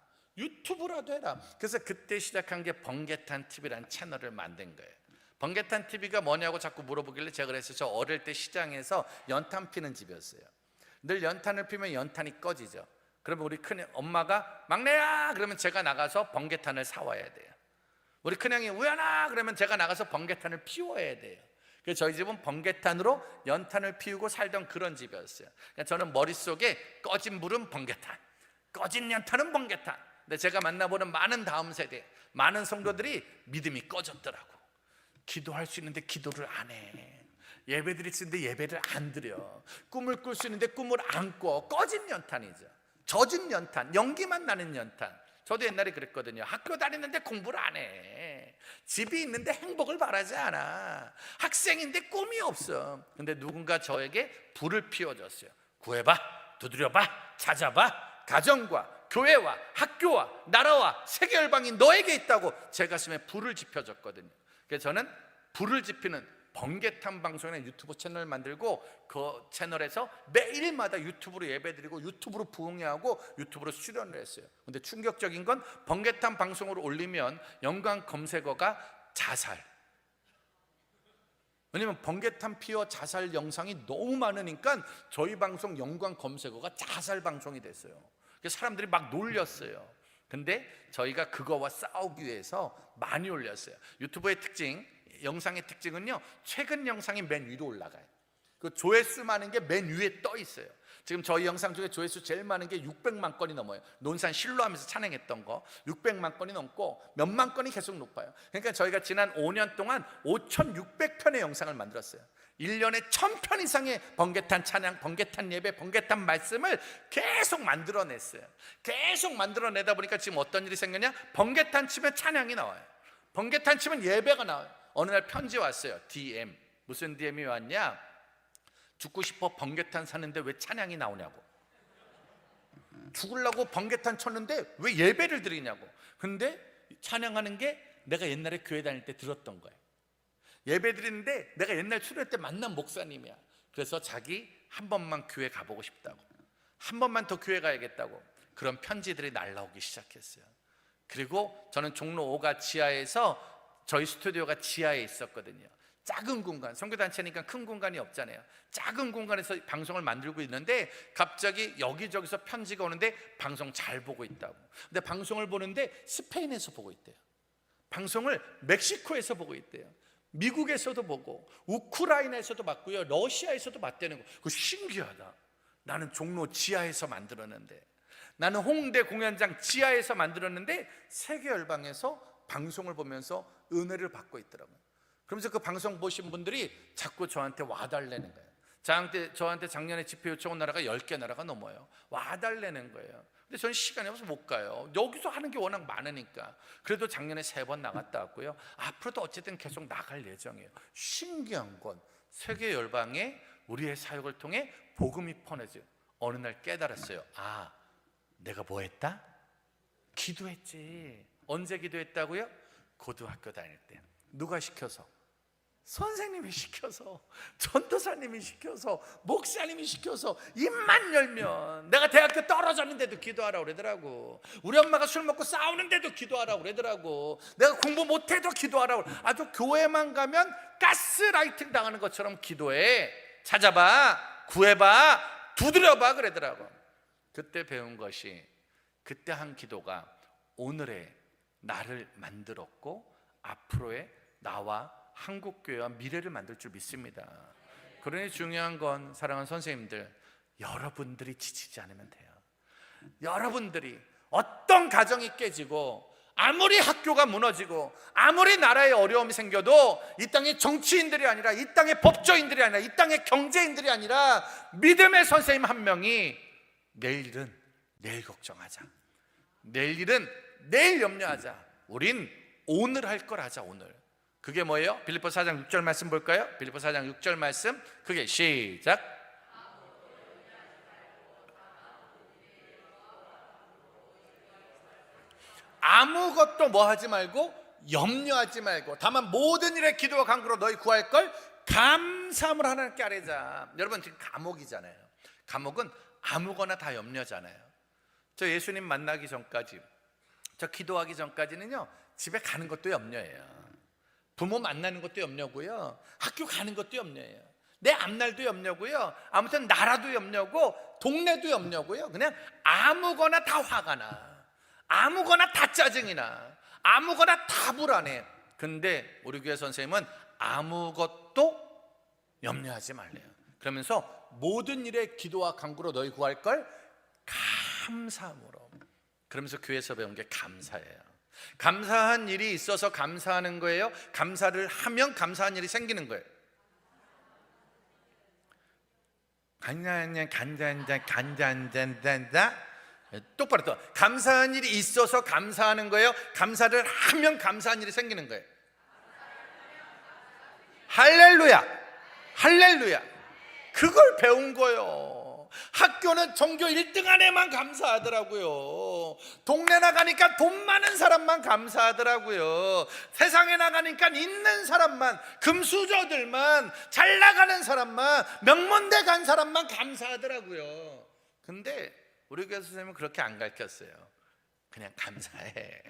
그래서 그때 시작한 게 번개탄 TV라는 채널을 만든 거예요. 번개탄 TV가 뭐냐고 자꾸 물어보길래 제가 그랬어요. 저 어릴 때 시장에서 연탄 피는 집이었어요. 늘 연탄을 피면 연탄이 꺼지죠. 그러면 우리 큰 엄마가 막내야 그러면 제가 나가서 번개탄을 사와야 돼요. 우리 큰형이 우연아 그러면 제가 나가서 번개탄을 피워야 돼요. 그래서 저희 집은 번개탄으로 연탄을 피우고 살던 그런 집이었어요. 그러니까 저는 머릿속에 꺼진 불은 번개탄, 꺼진 연탄은 번개탄. 근데 제가 만나보는 많은 다음 세대, 많은 성도들이 믿음이 꺼졌더라고. 기도할 수 있는데 기도를 안 해. 예배 드릴 수 있는데 예배를 안 드려. 꿈을 꿀 수 있는데 꿈을 안 꿔. 꺼진 연탄이죠. 젖은 연탄, 연기만 나는 연탄. 저도 옛날에 그랬거든요. 학교 다니는데 공부를 안 해. 집이 있는데 행복을 바라지 않아. 학생인데 꿈이 없어. 근데 누군가 저에게 불을 피워줬어요. 구해봐, 두드려봐, 찾아봐. 가정과 교회와 학교와 나라와 세계 열방이 너에게 있다고 제 가슴에 불을 지펴줬거든요. 그래서 저는 불을 지피는 번개탄 방송이나 유튜브 채널을 만들고 그 채널에서 매일마다 유튜브로 예배드리고 유튜브로 부흥회하고 유튜브로 수련을 했어요. 근데 충격적인 건 번개탄 방송을 올리면 연관 검색어가 자살. 왜냐면 번개탄 피워 자살 영상이 너무 많으니까 저희 방송 연관 검색어가 자살 방송이 됐어요. 그래서 사람들이 막 놀렸어요. 근데 저희가 그거와 싸우기 위해서 많이 올렸어요. 유튜브의 특징, 영상의 특징은요, 최근 영상이 맨 위로 올라가요. 그 조회수 많은 게 맨 위에 떠 있어요. 지금 저희 영상 중에 조회수 제일 많은 게 600만 건이 넘어요. 논산 실로하면서 찬양했던 거 600만 건이 넘고 몇만 건이 계속 높아요. 그러니까 저희가 지난 5년 동안 5,600편의 영상을 만들었어요. 1년에 1,000편 이상의 번개탄 찬양, 번개탄 예배, 번개탄 말씀을 계속 만들어냈어요. 계속 만들어내다 보니까 지금 어떤 일이 생겼냐? 번개탄 치면 찬양이 나와요. 번개탄 치면 예배가 나와요. 어느 날 편지 왔어요. DM. 무슨 DM이 왔냐? 죽고 싶어 번개탄 사는데 왜 찬양이 나오냐고. 죽으려고 번개탄 쳤는데 왜 예배를 드리냐고. 근데 찬양하는 게 내가 옛날에 교회 다닐 때 들었던 거예요. 예배 드리는데 내가 옛날 수련회 때 만난 목사님이야. 그래서 자기 한 번만 교회 가보고 싶다고, 한 번만 더 교회 가야겠다고 그런 편지들이 날라오기 시작했어요. 그리고 저는 종로 5가 지하에서, 저희 스튜디오가 지하에 있었거든요. 작은 공간, 선교단체니까 큰 공간이 없잖아요. 작은 공간에서 방송을 만들고 있는데 갑자기 여기저기서 편지가 오는데 방송 잘 보고 있다고. 근데 방송을 보는데 스페인에서 보고 있대요. 방송을 멕시코에서 보고 있대요. 미국에서도 보고 우크라이나에서도 봤고요, 러시아에서도 봤다는 거. 그거 신기하다. 나는 종로 지하에서 만들었는데, 나는 홍대 공연장 지하에서 만들었는데 세계 열방에서 방송을 보면서 은혜를 받고 있더라고요. 그러면서 그 방송 보신 분들이 자꾸 저한테 와달라는 거예요. 저한테 작년에 집회 요청 온 나라가 10개 나라가 넘어요. 와달라는 거예요. 근데 저는 시간이 없어서 못 가요. 여기서 하는 게 워낙 많으니까. 그래도 작년에 3번 나갔다 왔고요. 앞으로도 어쨌든 계속 나갈 예정이에요. 신기한 건 세계 열방에 우리의 사역을 통해 복음이 퍼내져요. 어느 날 깨달았어요. 아, 내가 뭐 했다? 기도했지. 언제 기도했다고요? 고등학교 다닐 때. 누가 시켜서? 선생님이 시켜서, 전도사님이 시켜서, 목사님이 시켜서. 입만 열면 내가 대학교 떨어졌는데도 기도하라고 그러더라고. 우리 엄마가 술 먹고 싸우는데도 기도하라고 그러더라고. 내가 공부 못해도 기도하라고. 아주 교회만 가면 가스라이팅 당하는 것처럼 기도해. 찾아봐, 구해봐, 두드려봐 그러더라고. 그때 배운 것이, 그때 한 기도가 오늘의 나를 만들었고 앞으로의 나와 한국교회와 미래를 만들 줄 믿습니다. 그러니 중요한 건 사랑하는 선생님들, 여러분들이 지치지 않으면 돼요. 여러분들이 어떤 가정이 깨지고 아무리 학교가 무너지고 아무리 나라에 어려움이 생겨도 이 땅의 정치인들이 아니라, 이 땅의 법조인들이 아니라, 이 땅의 경제인들이 아니라 믿음의 선생님 한 명이 내일 일은 내일 걱정하자, 내일 일은 내일 염려하자, 우린 오늘 할 걸 하자. 오늘. 그게 뭐예요? 빌립보서 4장 6절 말씀 볼까요? 빌립보서 4장 6절 말씀, 그게 시작. 아무것도 뭐 하지 말고, 염려하지 말고, 다만 모든 일에 기도와 간구로 너희 구할 걸 감사함으로 하나님께 아뢰자. 여러분, 지금 감옥이잖아요. 감옥은 아무거나 다 염려잖아요. 저 예수님 만나기 전까지, 저 기도하기 전까지는요, 집에 가는 것도 염려예요. 부모 만나는 것도 염려고요, 학교 가는 것도 염려예요, 내 앞날도 염려고요, 아무튼 나라도 염려고 동네도 염려고요. 그냥 아무거나 다 화가 나, 아무거나 다 짜증이 나, 아무거나 다 불안해. 근데 우리 교회 선생님은 아무것도 염려하지 말래요. 그러면서 모든 일에 기도와 간구로 너희 구할 걸 감사함으로. 그러면서 교회에서 배운 게 감사예요. 감사한 일이 있어서 감사하는 거예요? 감사를 하면 감사한 일이 생기는 거예요? 똑바로 또, 감사한 일이 있어서 감사하는 거예요? 감사를 하면 감사한 일이 생기는 거예요? 할렐루야, 할렐루야. 그걸 배운 거예요. 학교는 전교 1등 안에만 감사하더라고요. 동네 나가니까 돈 많은 사람만 감사하더라고요. 세상에 나가니까 있는 사람만, 금수저들만, 잘 나가는 사람만, 명문대 간 사람만 감사하더라고요. 근데 우리 교회 선생님은 그렇게 안 가르쳤어요. 그냥 감사해.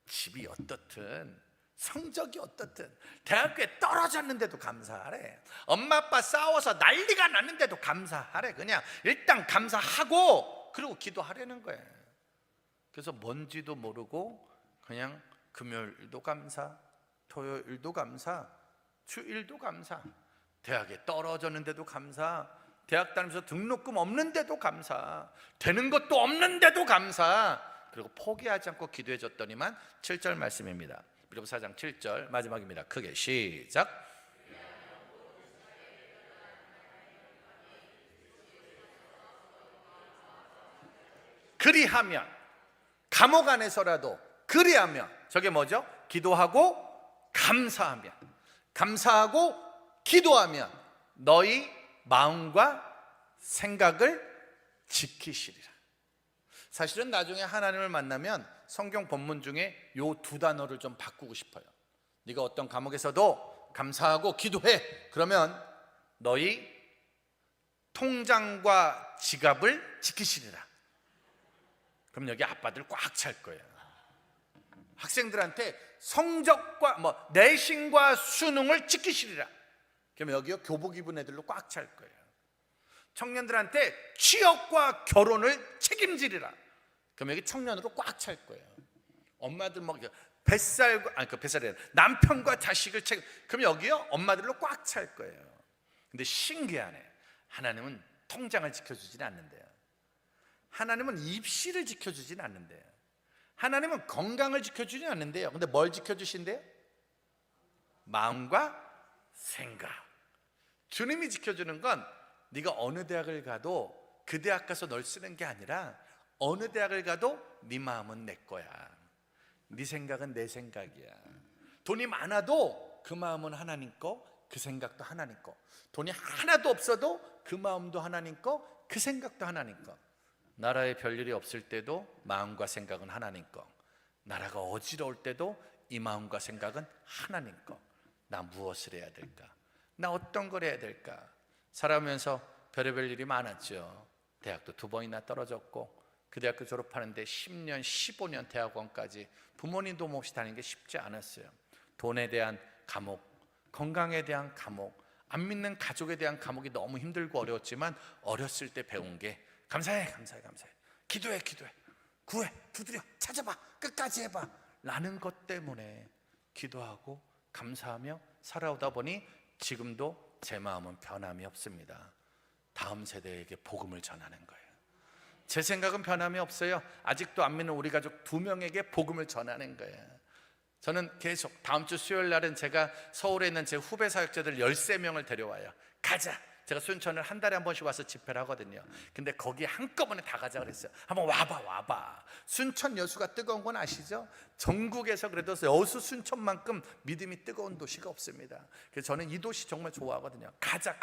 집이 어떻든, 성적이 어떻든, 대학교에 떨어졌는데도 감사하래. 엄마 아빠 싸워서 난리가 났는데도 감사하래. 그냥 일단 감사하고 그리고 기도하려는 거예요. 그래서 뭔지도 모르고 그냥 금요일도 감사, 토요일도 감사, 주일도 감사, 대학에 떨어졌는데도 감사, 대학 다니면서 등록금 없는데도 감사, 되는 것도 없는데도 감사, 그리고 포기하지 않고 기도해 줬더니만 7절 말씀입니다. 빌립보서 4장 7절 마지막입니다. 크게 시작. 그리하면, 감옥 안에서라도 그리하면, 저게 뭐죠? 기도하고 감사하면, 감사하고 기도하면 너희 마음과 생각을 지키시리라. 사실은 나중에 하나님을 만나면 성경 본문 중에 요 두 단어를 좀 바꾸고 싶어요. 네가 어떤 감옥에서도 감사하고 기도해. 그러면 너희 통장과 지갑을 지키시리라. 그럼 여기 아빠들 꽉 찰 거예요. 학생들한테 성적과 내신과 수능을 지키시리라. 그럼 여기요 교복 입은 애들로 꽉 찰 거예요. 청년들한테 취업과 결혼을 책임지리라. 그럼 여기 청년으로 꽉 찰 거예요. 엄마들 뱃살과 뱃살이 아니라 남편과 자식을 책임. 그럼 여기요 엄마들로 꽉 찰 거예요. 근데 신기하네. 하나님은 통장을 지켜주지는 않는데요. 하나님은 입시를 지켜주지는 않는데요. 하나님은 건강을 지켜주지는 않는데요. 근데 뭘 지켜주신대요? 마음과 생각. 주님이 지켜주는 건 네가 어느 대학을 가도 그 대학 가서 널 쓰는 게 아니라 어느 대학을 가도 네 마음은 내 거야. 네 생각은 내 생각이야. 돈이 많아도 그 마음은 하나님 거, 그 생각도 하나님 거. 돈이 하나도 없어도 그 마음도 하나님 거, 그 생각도 하나님 거. 나라에 별일이 없을 때도 마음과 생각은 하나님 거. 나라가 어지러울 때도 이 마음과 생각은 하나님 거. 나 무엇을 해야 될까? 나 어떤 걸 해야 될까? 살아오면서 별의별 일이 많았죠. 대학도 2번이나 떨어졌고 그 대학교 졸업하는데 10년, 15년 대학원까지 부모님 도움 없이 다니는 게 쉽지 않았어요. 돈에 대한 감옥, 건강에 대한 감옥, 안 믿는 가족에 대한 감옥이 너무 힘들고 어려웠지만 어렸을 때 배운 게 감사해, 감사해, 감사해. 기도해, 기도해. 구해, 두드려, 찾아봐, 끝까지 해봐 라는 것 때문에 기도하고 감사하며 살아오다 보니 지금도 제 마음은 변함이 없습니다. 다음 세대에게 복음을 전하는 거예요. 제 생각은 변함이 없어요. 아직도 안 믿는 우리 가족 2명에게 복음을 전하는 거예요. 저는 계속 다음 주 수요일 날은 제가 서울에 있는 제 후배 사역자들 13명을 데려와요. 가자. 제가 순천을 한 달에 한 번씩 와서 집회를 하거든요. 근데 거기 한꺼번에 다 가자 그랬어요. 한번 와봐. 순천 여수가 뜨거운 건 아시죠? 전국에서 그래도 여수 순천만큼 믿음이 뜨거운 도시가 없습니다. 그래서 저는 이 도시 정말 좋아하거든요. 가자.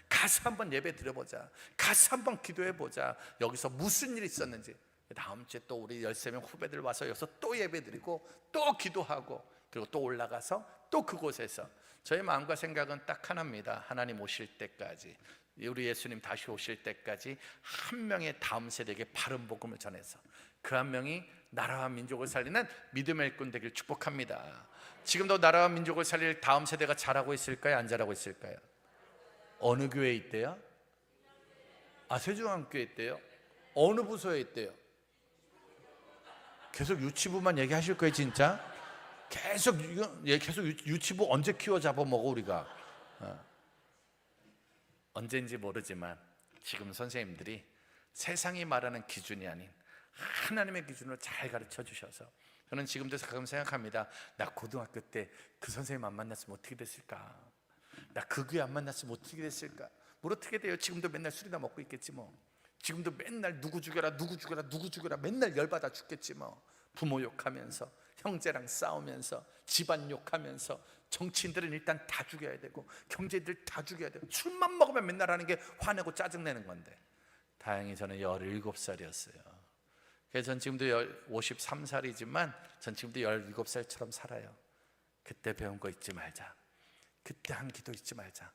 가서 한번 예배 드려보자. 가서 한번 기도해보자. 여기서 무슨 일이 있었는지. 다음 주에 또 우리 13명 후배들 와서 여기서 또 예배 드리고 또 기도하고 그리고 또 올라가서 또 그곳에서 저의 마음과 생각은 딱 하나입니다. 하나님 오실 때까지, 우리 예수님 다시 오실 때까지 한 명의 다음 세대에게 바른 복음을 전해서 그 한 명이 나라와 민족을 살리는 믿음의 일꾼 되길 축복합니다. 지금도 나라와 민족을 살릴 다음 세대가 잘하고 있을까요? 안 잘하고 있을까요? 어느 교회에 있대요? 세종한교회에 있대요? 어느 부서에 있대요? 계속 유치부만 얘기하실 거예요 진짜? 계속 유치부 언제 키워 잡아먹어 우리가. 언제인지 모르지만 지금 선생님들이 세상이 말하는 기준이 아닌 하나님의 기준으로 잘 가르쳐 주셔서 저는 지금도 가끔 생각합니다. 나 고등학교 때 그 선생님 안 만났으면 어떻게 됐을까? 나 그 교회 안 만났으면 어떻게 됐을까? 뭘 어떻게 돼요? 지금도 맨날 술이나 먹고 있겠지 뭐. 지금도 맨날 누구 죽여라 맨날 열받아 죽겠지 뭐. 부모 욕하면서 형제랑 싸우면서 집안 욕하면서 정치인들은 일단 다 죽여야 되고 경제인들 다 죽여야 되고 술만 먹으면 맨날 하는 게 화내고 짜증내는 건데 다행히 저는 17살이었어요. 그래서 전 지금도 53살이지만 전 지금도 17살처럼 살아요. 그때 배운 거 잊지 말자. 그때 한 기도 잊지 말자.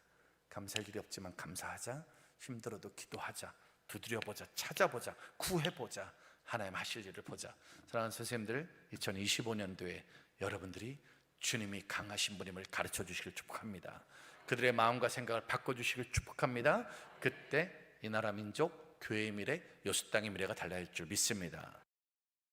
감사할 일이 없지만 감사하자. 힘들어도 기도하자. 두드려보자. 찾아보자. 구해보자. 하나님 하실 일을 보자. 사랑하는 선생님들, 2025년도에 여러분들이 주님이 강하신 분임을 가르쳐 주시길 축복합니다. 그들의 마음과 생각을 바꿔주시길 축복합니다. 그때 이 나라 민족, 교회의 미래, 여수 땅의 미래가 달라질 줄 믿습니다.